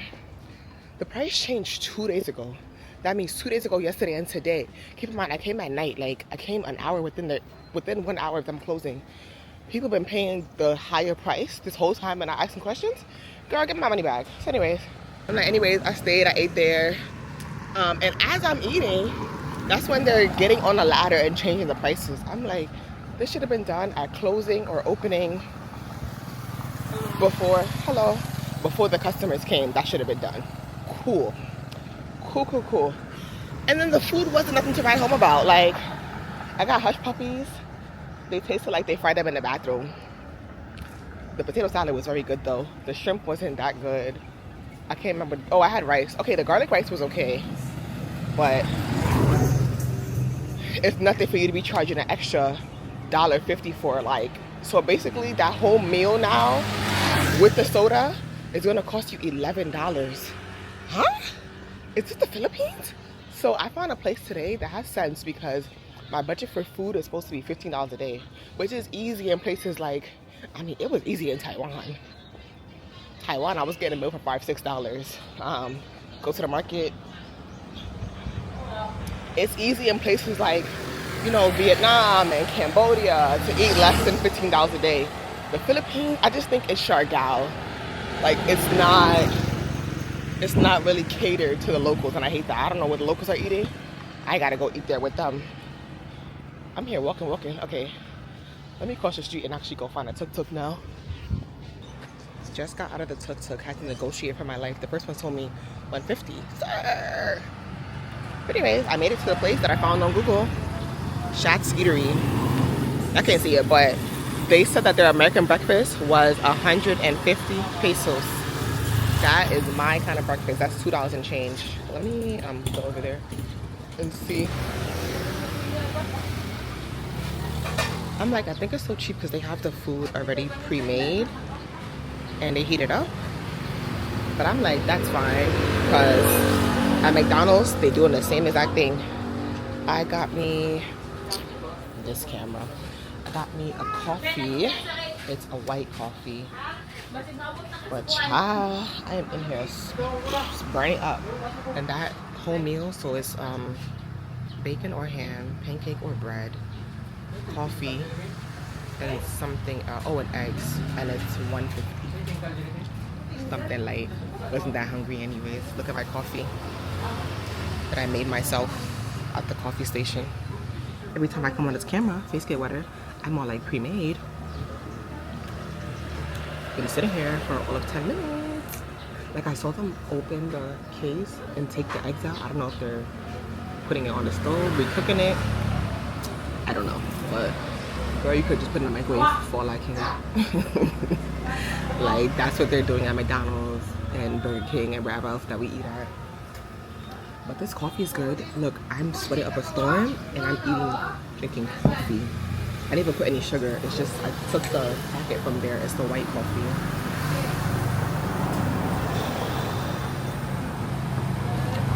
The price changed 2 days ago. That means 2 days ago, yesterday, and today. Keep in mind, I came at night. Like, I came an hour within 1 hour of them closing. People been paying the higher price this whole time and not asking questions. Girl, give me my money back. So anyways, I stayed, I ate there. And as I'm eating, that's when they're getting on a ladder and changing the prices. I'm like, this should have been done at closing or opening before the customers came. That should have been done. Cool. Cool. And then the food wasn't nothing to write home about. Like, I got hush puppies. They tasted like they fried them in the bathroom. The potato salad was very good though. The shrimp wasn't that good. I can't remember. Oh, I had rice. Okay, the garlic rice was okay. But it's nothing for you to be charging an extra $1.50 for, like. So basically that whole meal now with the soda is gonna cost you $11. Huh? Is this the Philippines? So I found a place today that has sense because my budget for food is supposed to be $15 a day, which is easy in places like, I mean, it was easy in Taiwan. I was getting a meal for $5, $6. Go to the market. It's easy in places like, you know, Vietnam and Cambodia to eat less than $15 a day. The Philippines, I just think it's Siargao. Like, it's not really catered to the locals, and I hate that. I don't know what the locals are eating. I gotta go eat there with them. I'm here walking. Okay, let me cross the street and actually go find a tuk-tuk now. Just got out of the tuk-tuk, had to negotiate for my life. The first one told me $150. Sir! But anyways, I made it to the place that I found on Google. Shat's Eatery. I can't see it, but they said that their American breakfast was 150 pesos. That is my kind of breakfast. That's $2 and change. Let me go over there and see. I'm like, I think it's so cheap because they have the food already pre-made and they heat it up. But I'm like, that's fine because at McDonald's, they doing the same exact thing. I got me this camera. I got me a coffee. It's a white coffee. But child, I am in here just burning up. And that whole meal, so it's bacon or ham, pancake or bread, coffee, and something oh, and eggs, and it's 150. Something light. Wasn't that hungry anyways. Look at my coffee that I made myself at the coffee station. Every time I come on this camera, face get wetter, I'm all like pre-made. Been sitting here for all of 10 minutes. Like I saw them open the case and take the eggs out. I don't know if they're putting it on the stove, recooking it. I don't know, but girl, you could just put it in the microwave for all I can. Like that's what they're doing at McDonald's and Burger King and wherever else that we eat at. But this coffee is good. Look, I'm sweating up a storm and I'm drinking coffee. I didn't even put any sugar. It's just I took the packet from there. It's the white coffee.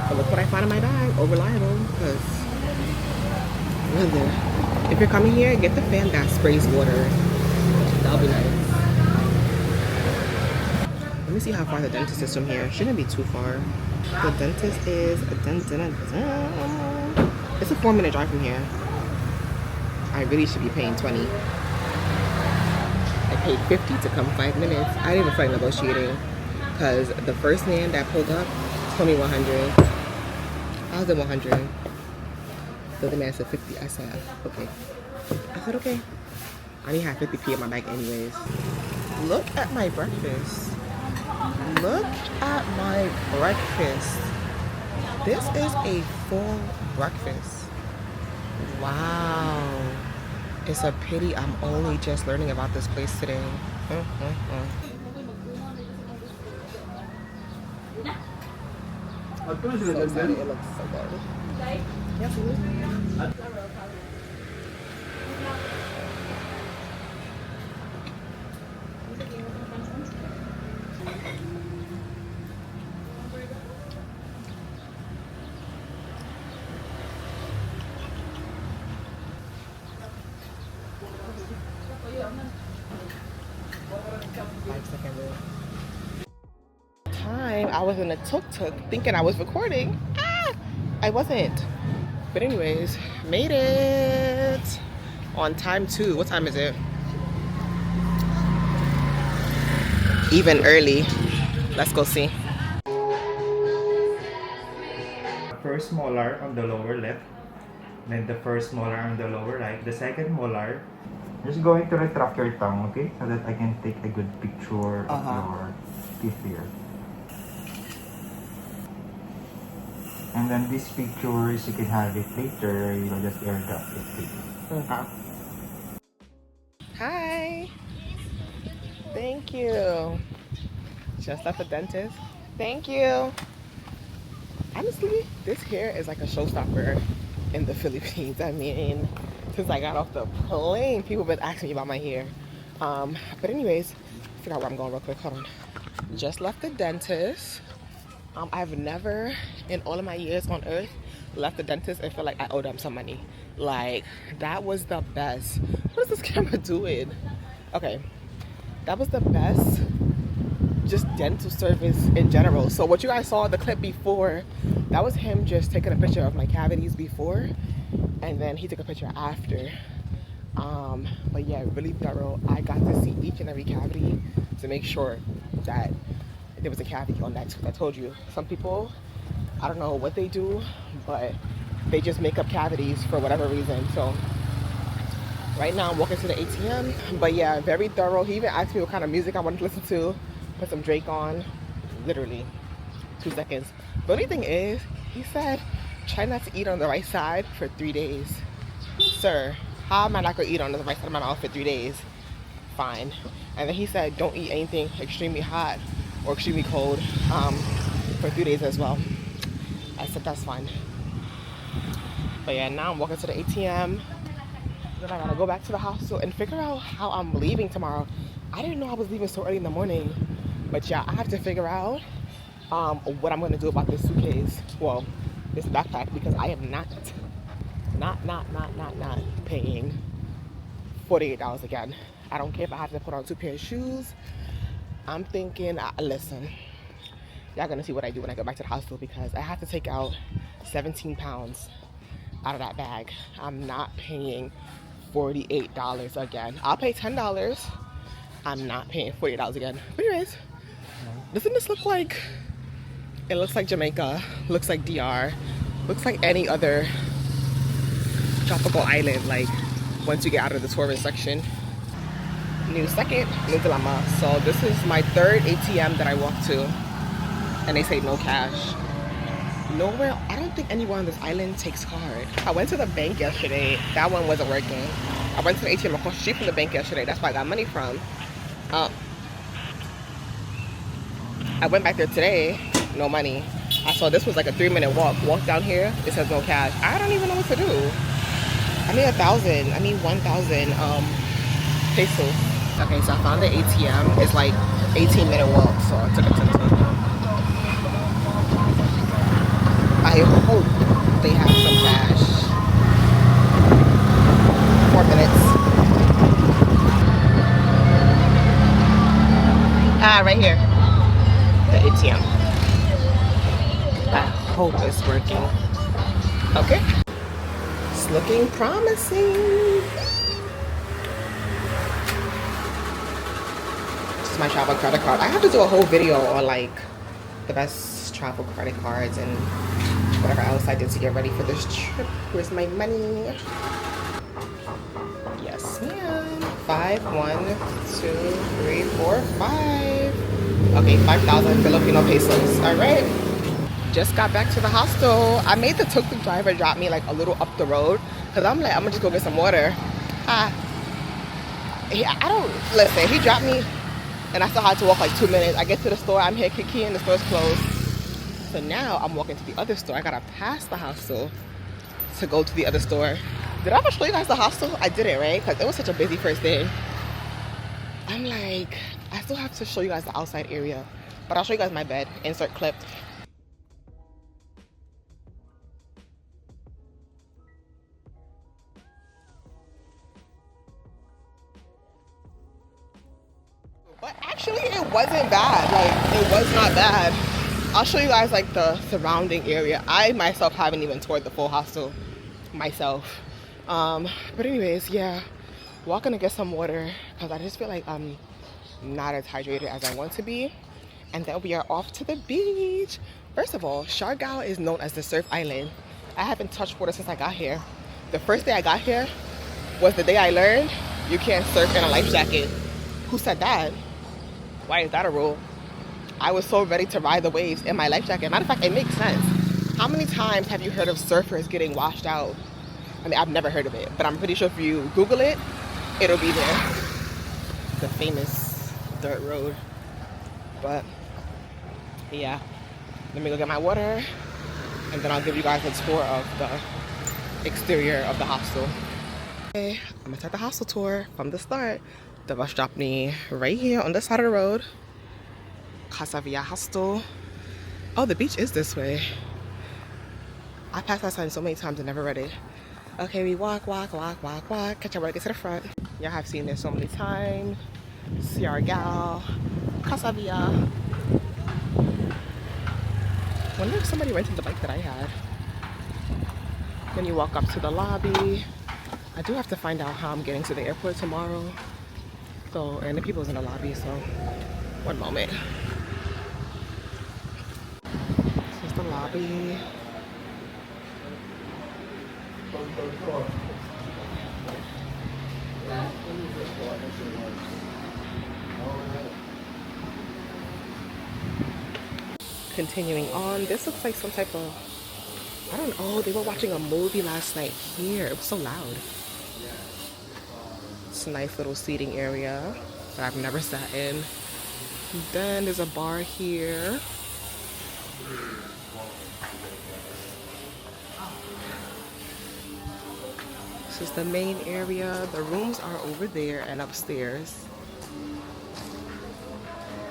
But look what I found in my bag. Oh, reliable, because if you're coming here, get the fan that sprays water. That'll be nice. Let me see how far the dentist is from here. Shouldn't be too far. The dentist is it's a 4-minute drive from here. I really should be paying 20. I paid 50 to come 5 minutes. I didn't even feel like negotiating because the first man that pulled up told me 100. I was at 100. The other man said 50. I said, okay. I said, okay. I only have 50p in my bag anyways. Look at my breakfast. Look at my breakfast. This is a full breakfast. Wow. It's a pity I'm only just learning about this place today. So excited. It looks so good. Yes, it is. 5-second rule. I was in a tuk-tuk thinking I was recording. I wasn't. But anyways, made it on time too. What time is it? Even early. Let's go see. First molar on the lower left, then the first molar on the lower right, the second molar. Just going to retract your tongue, okay? So that I can take a good picture of your teeth here. And then these pictures, you can have it later. You'll just airdrop it to you. Okay. Hi. Thank you. Just left the dentist. Thank you. Honestly, this hair is like a showstopper in the Philippines. I mean, since I got off the plane, people have been asking me about my hair. But anyways, I forgot where I'm going real quick. Hold on. Just left the dentist. I've never, in all of my years on earth, left the dentist and feel like I owe them some money. Like, that was the best. What is this camera doing? Okay. That was the best just dental service in general. So what you guys saw the clip before, that was him just taking a picture of my cavities before, and then he took a picture after. But yeah, really thorough. I got to see each and every cavity to make sure that there was a cavity on that tooth. I told you, some people, I don't know what they do, but they just make up cavities for whatever reason. So right now I'm walking to the ATM, but yeah, very thorough. He even asked me what kind of music I wanted to listen to. Put some Drake on, literally 2 seconds. The only thing is, he said, try not to eat on the right side for 3 days. Sir, how am I not gonna eat on the right side of my mouth for 3 days? Fine. And then he said, don't eat anything extremely hot or extremely cold for 3 days as well. I said, that's fine. But yeah, now I'm walking to the ATM. Then I gotta go back to the hostel and figure out how I'm leaving tomorrow. I didn't know I was leaving so early in the morning. But yeah, I have to figure out what I'm gonna do about this suitcase. Well, this backpack, because I am not paying $48 again. I don't care if I have to put on 2 pairs of shoes. I'm thinking, listen, y'all gonna see what I do when I go back to the hostel, because I have to take out 17 pounds out of that bag. I'm not paying $48 again. I'll pay $10. I'm not paying $48 again. But anyways, doesn't this look like, it looks like Jamaica, looks like DR, looks like any other tropical island, like once you get out of the tourist section. New second, new dilemma. So this is my third ATM that I walked to and they say no cash. Nowhere, I don't think anyone on this island takes card. I went to the bank yesterday, that one wasn't working. I went to the ATM across the street from the bank yesterday, that's where I got money from. I went back there today, no money. I saw this was like a 3-minute walk down here, it says no cash. I don't even know what to do. I need 1,000 pesos. Okay, so I found the ATM, it's like 18-minute walk, so I took it to the I hope they have some cash. 4 minutes. Right here. The ATM. I hope it's working. Okay. It's looking promising. This is my travel credit card. I have to do a whole video on like the best travel credit cards and whatever else I did to get ready for this trip. Where's my money? Yes, ma'am. 5, 1, 2, 3, 4, 5. Okay, 5,000 Filipino pesos. All right. Just got back to the hostel. I made the tuk-tuk driver drop me like a little up the road because I'm like, I'm gonna just go get some water. I don't listen. He dropped me, and I still had to walk like 2 minutes. I get to the store. I'm here, Kiki, and the store's closed. So now I'm walking to the other store. I gotta pass the hostel to go to the other store. Did I ever show you guys the hostel? I didn't, right? Because it was such a busy first day. I'm like, I still have to show you guys the outside area. But I'll show you guys my bed. Insert clip. But actually it wasn't bad. Like, it was not bad. I'll show you guys like the surrounding area. I myself haven't even toured the full hostel myself. But anyways, yeah, walking to get some water because I just feel like I'm not as hydrated as I want to be. And then we are off to the beach. First of all, Siargao is known as the surf island. I haven't touched water since I got here. The first day I got here was the day I learned you can't surf in a life jacket. Who said that? Why is that a rule? I was so ready to ride the waves in my life jacket. Matter of fact, it makes sense. How many times have you heard of surfers getting washed out? I mean, I've never heard of it, but I'm pretty sure if you Google it, it'll be there. The famous dirt road. But yeah, let me go get my water and then I'll give you guys a tour of the exterior of the hostel. Okay, I'm gonna start the hostel tour from the start. The bus dropped me right here on the side of the road. Casa Via Hostel. Oh, the beach is this way. I passed that sign so many times and never read it. Okay, we walk. Catch up when I get to the front. Y'all have seen this so many times. Siargao, Casa Via. Wonder if somebody rented the bike that I had. Then you walk up to the lobby. I do have to find out how I'm getting to the airport tomorrow. So, and the people's in the lobby, so one moment. This is the lobby. Continuing on, this looks like some type of, I don't know, they were watching a movie last night here. It was so loud. It's a nice little seating area that I've never sat in. Then there's a bar here. This is the main area. The rooms are over there and upstairs.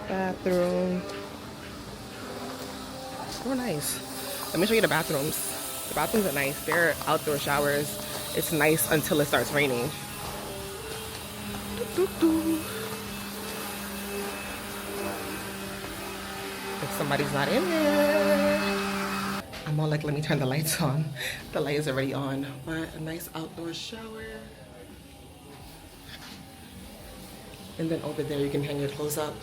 Bathroom. Oh, nice. Let me show you the bathrooms. The bathrooms are nice. They're outdoor showers. It's nice until it starts raining. If somebody's not in there. I'm more like, let me turn the lights on. The light is already on. But a nice outdoor shower. And then over there you can hang your clothes up.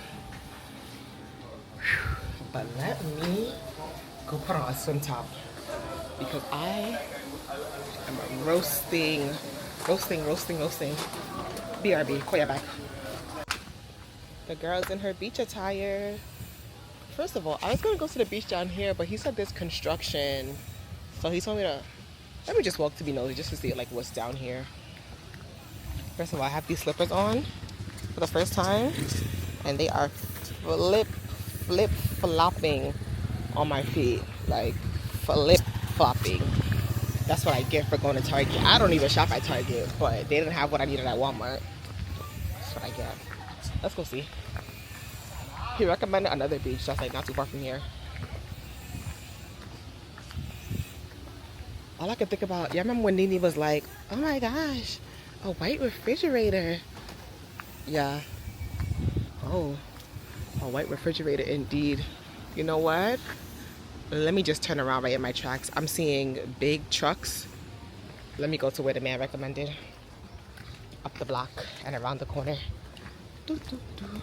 Whew. But let me go put on a swim top because I am roasting. BRB, call you back. The girl's in her beach attire. First of all, I was gonna go to the beach down here, but he said there's construction. So he told me to, let me just walk to be nosy just to see like what's down here. First of all, I have these slippers on for the first time, and they are flip-flopping on my feet. Like flip-flopping. That's what I get for going to Target. I don't even shop at Target, but they didn't have what I needed at Walmart. That's what I get. Let's go see. He recommended another beach that's like not too far from here. All I could think about, yeah, I remember when Nene was like, oh my gosh, a white refrigerator. Yeah. Oh, a white refrigerator indeed. You know what? Let me just turn around right in my tracks. I'm seeing big trucks. Let me go to where the man recommended. Up the block and around the corner. Doo, doo, doo.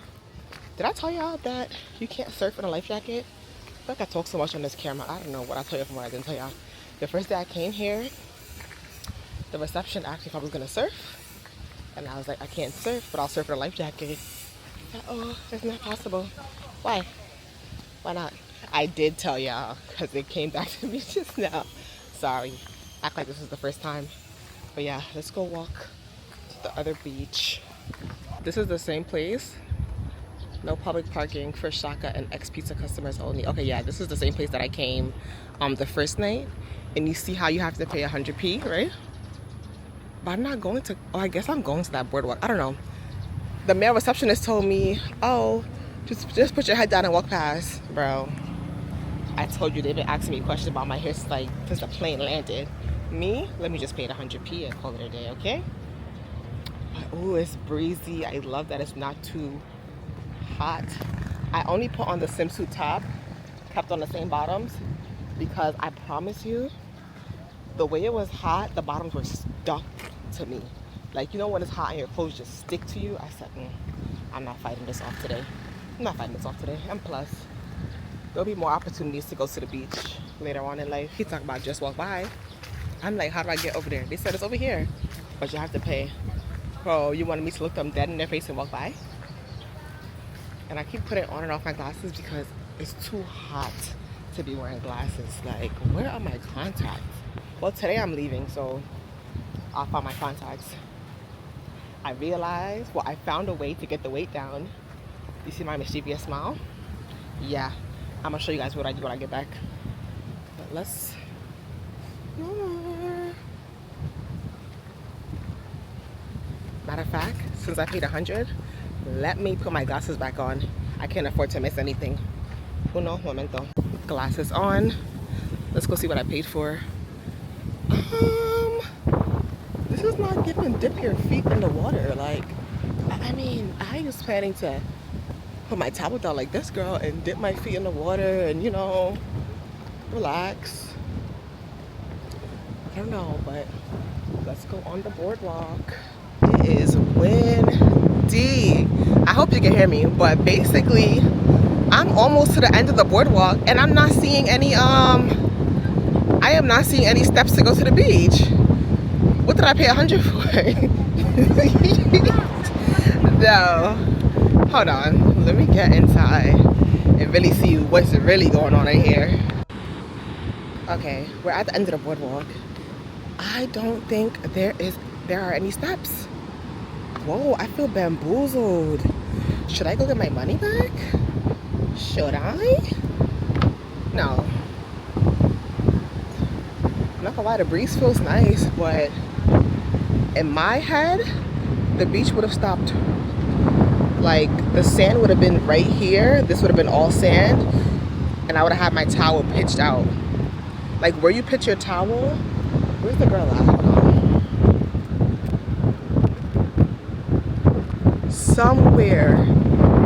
Did I tell y'all that you can't surf in a life jacket? I feel like I talk so much on this camera. I don't know what I told you from what I didn't tell y'all. The first day I came here, the reception asked me if I was gonna surf. And I was like, I can't surf, but I'll surf in a life jacket. Like, oh, isn't that possible? Why? Why not? I did tell y'all because it came back to me just now. Sorry. Act like this is the first time. But yeah, let's go walk to the other beach. This is the same place. No public parking for Shaka and ex-pizza customers only. Okay, yeah, this is the same place that I came the first night. And you see how you have to pay 100p, right? But I'm not going to, oh, I guess I'm going to that boardwalk. I don't know. The male receptionist told me, oh, just put your head down and walk past. Bro, I told you they've been asking me questions about my hair since the plane landed. Me, let me just pay the 100p and call it a day, okay? Oh, it's breezy. I love that it's not too hot. I only put on the swimsuit top, kept on the same bottoms, because I promise you, the way it was hot, the bottoms were stuck to me. Like, you know when it's hot and your clothes just stick to you? I said, I'm not fighting this off today. I'm not fighting this off today. And plus, there'll be more opportunities to go to the beach later on in life. He's talking about just walk by. I'm like, how do I get over there? They said it's over here, but you have to pay. Bro, you wanted me to look them dead in their face and walk by? And I keep putting on and off my glasses because it's too hot to be wearing glasses. Like, where are my contacts? Well, today I'm leaving, so I'll find my contacts. I realized, well, I found a way to get the weight down. You see my mischievous smile? Yeah, I'm gonna show you guys what I do when I get back. But let's... Matter of fact, since I paid 100, let me put my glasses back on. I can't afford to miss anything. Uno momento. Glasses on. Let's go see what I paid for. This is not giving dip your feet in the water. Like, I mean, I was planning to put my towel down like this girl and dip my feet in the water and, you know, relax. I don't know, but let's go on the boardwalk. It is windy. I hope you can hear me, but basically I'm almost to the end of the boardwalk and I'm not seeing any I am not seeing any steps to go to the beach. What did I pay 100 for? No. Hold on. Let me get inside and really see what's really going on in here. Okay, we're at the end of the boardwalk. I don't think there are any steps. Whoa, I feel bamboozled. Should I go get my money back? Should I? No. I'm not gonna lie, the breeze feels nice, but in my head, the beach would have stopped. Like, the sand would have been right here. This would have been all sand. And I would have had my towel pitched out. Like, where you pitch your towel, where's the girl at? Hold on. Somewhere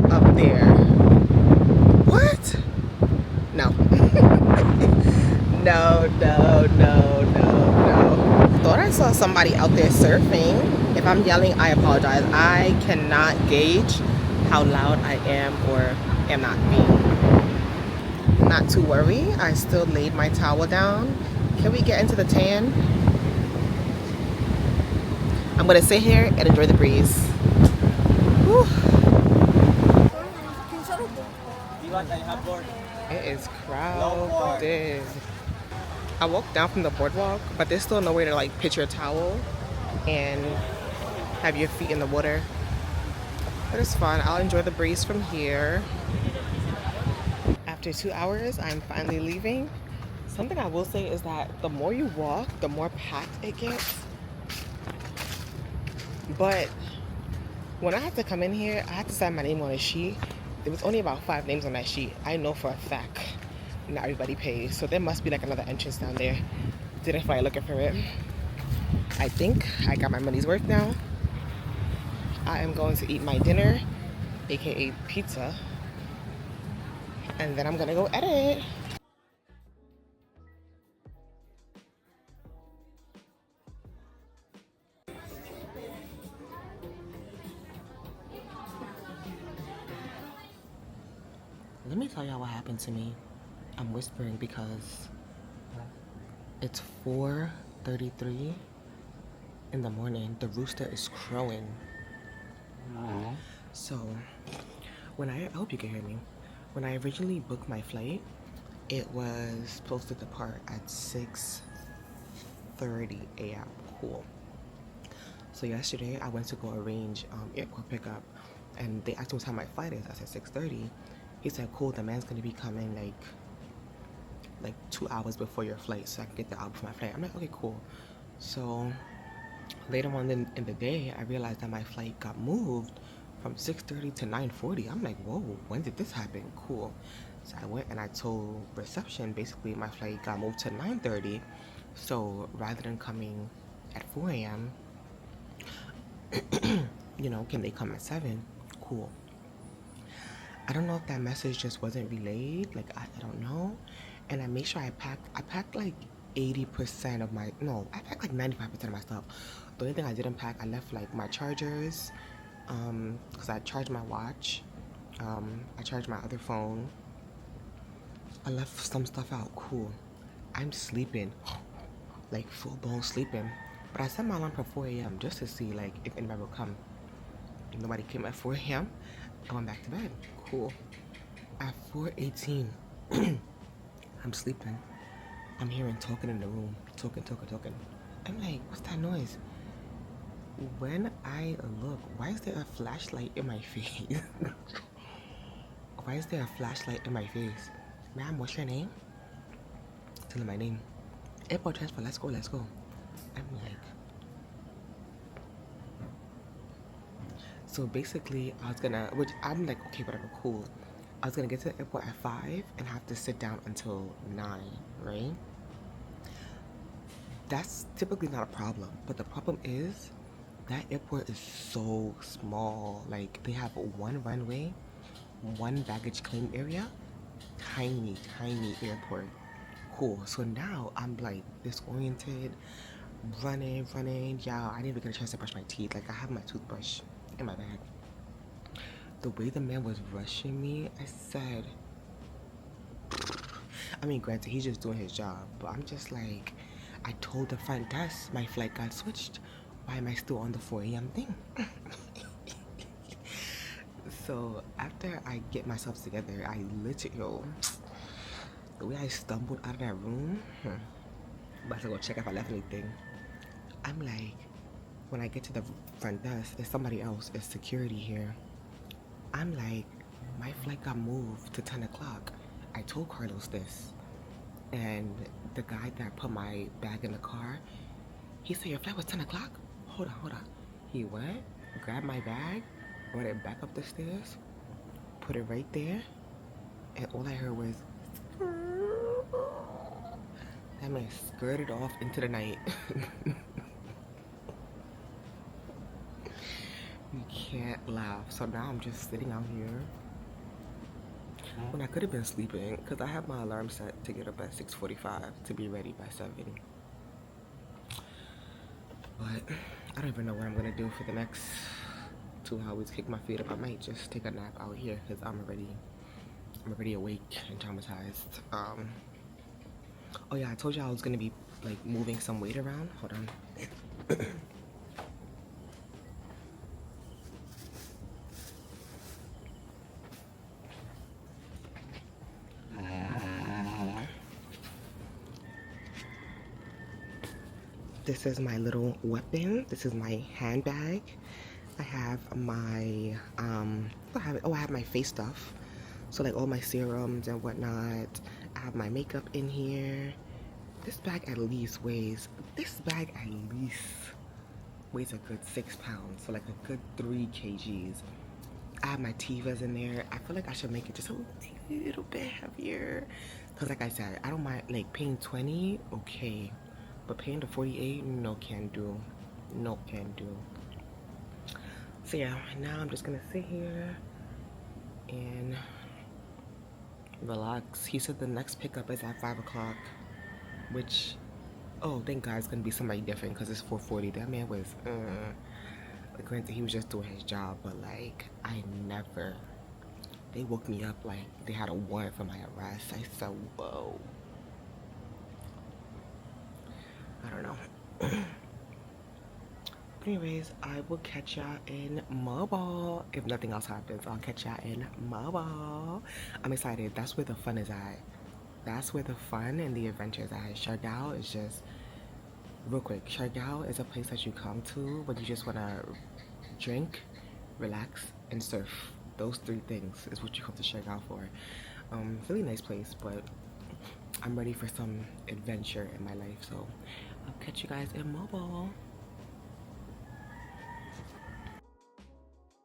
up there. What? No. no, no, no, no, no. Thought I saw somebody out there surfing. If I'm yelling, I apologize. I cannot gauge how loud I am or am not being. Not to worry, I still laid my towel down. Can we get into the tan? I'm gonna sit here and enjoy the breeze. Whew. It is crowded. I walked down from the boardwalk, but there's still nowhere to like pitch your towel and have your feet in the water. But it's fun. I'll enjoy the breeze from here. After 2 hours, I'm finally leaving. Something I will say is that the more you walk, the more packed it gets. But when I had to come in here, I had to sign my name on a sheet. There was only about 5 names on that sheet. I know for a fact not everybody pays. So there must be like another entrance down there. Didn't feel like looking for it. I think I got my money's worth now. I am going to eat my dinner, aka pizza. And then I'm gonna go edit. Let me tell y'all what happened to me. I'm whispering because it's 4:33 in the morning. The rooster is crowing. So when I hope you can hear me. When I originally booked my flight, it was supposed to depart at 6:30 a.m. Cool. So yesterday I went to go arrange airport pickup, and they asked me what time my flight is. I said 6:30. He said, cool, the man's gonna be coming like 2 hours before your flight, so I can get the hour before my flight. I'm like, okay, cool. So later on in the day, I realized that my flight got moved from 6:30 to 9:40. I'm like, whoa, when did this happen? Cool. So I went and I told reception, basically my flight got moved to 9:30. So rather than coming at 4 a.m., you know, can they come at 7? Cool. I don't know if that message just wasn't relayed. Like, I don't know. And I made sure I packed like 80% of my, no, I packed like 95% of my stuff. The only thing I didn't pack, I left like my chargers, because I charged my watch. I charged my other phone. I left some stuff out. Cool. I'm sleeping, like full blown sleeping. But I set my alarm for 4 a.m. just to see like if anybody would come. Nobody came at 4 a.m. I went back to bed. Cool. At 4:18, I'm sleeping. I'm hearing talking in the room. Talking. I'm like, what's that noise? When I look, why is there a flashlight in my face? Why is there a flashlight in my face? Ma'am, what's your name? Tell her my name. Airport transfer, let's go. I'm like, so basically I was gonna, which I'm like, okay, whatever, cool. I was gonna get to the airport at 5 and have to sit down until 9, right? That's typically not a problem, but the problem is that airport is so small. Like, they have one runway, one baggage claim area, tiny airport. Cool. So now I'm like disoriented, running. Yeah, I didn't even get a chance to brush my teeth. Like, I have my toothbrush in my bag. The way the man was rushing me, I said, I mean, granted, he's just doing his job, but I'm just like, I told the front desk my flight got switched. Why am I still on the 4 a.m. thing? So after I get myself together, I literally, the way I stumbled out of that room, about to go check if I left anything. I'm like, when I get to the front desk, there's somebody else, it's security here. I'm like, my flight got moved to 10 o'clock. I told Carlos this. And the guy that put my bag in the car, he said, your flight was 10 o'clock? Hold on. He went, grabbed my bag, brought it back up the stairs, put it right there, and all I heard was, that man skirted off into the night. You can't laugh. So now I'm just sitting out here when I could have been sleeping, because I have my alarm set to get up at 6:45 to be ready by 7. But I don't even know what I'm gonna do for the next 2 hours. Kick my feet up. I might just take a nap out here because I'm already awake and traumatized. Oh yeah, I told you I was gonna be like moving some weight around. Hold on. This is my little weapon. This is my handbag. I have my I have my face stuff. So like all my serums and whatnot. I have my makeup in here. This bag at least weighs a good 6 pounds. So like a good 3 kgs. I have my Tivas in there. I feel like I should make it just a little bit heavier. Cause like I said, I don't mind like paying 20, okay. But paying the 48, no can do. No can do. So yeah, now I'm just gonna sit here and relax. He said the next pickup is at 5 o'clock, which, oh, thank God it's gonna be somebody different because it's 4:40. That man was, like, granted, he was just doing his job, but like, they woke me up like they had a warrant for my arrest. I said, whoa. I don't know. But anyways, I will catch y'all in mobile. If nothing else happens, I'll catch y'all in mobile. I'm excited. That's where the fun is at. That's where the fun and the adventure is at. Siargao is just, real quick, Siargao is a place that you come to when you just want to drink, relax, and surf. Those 3 things is what you come to Siargao for. Really nice place, but I'm ready for some adventure in my life, so I'll catch you guys in mobile.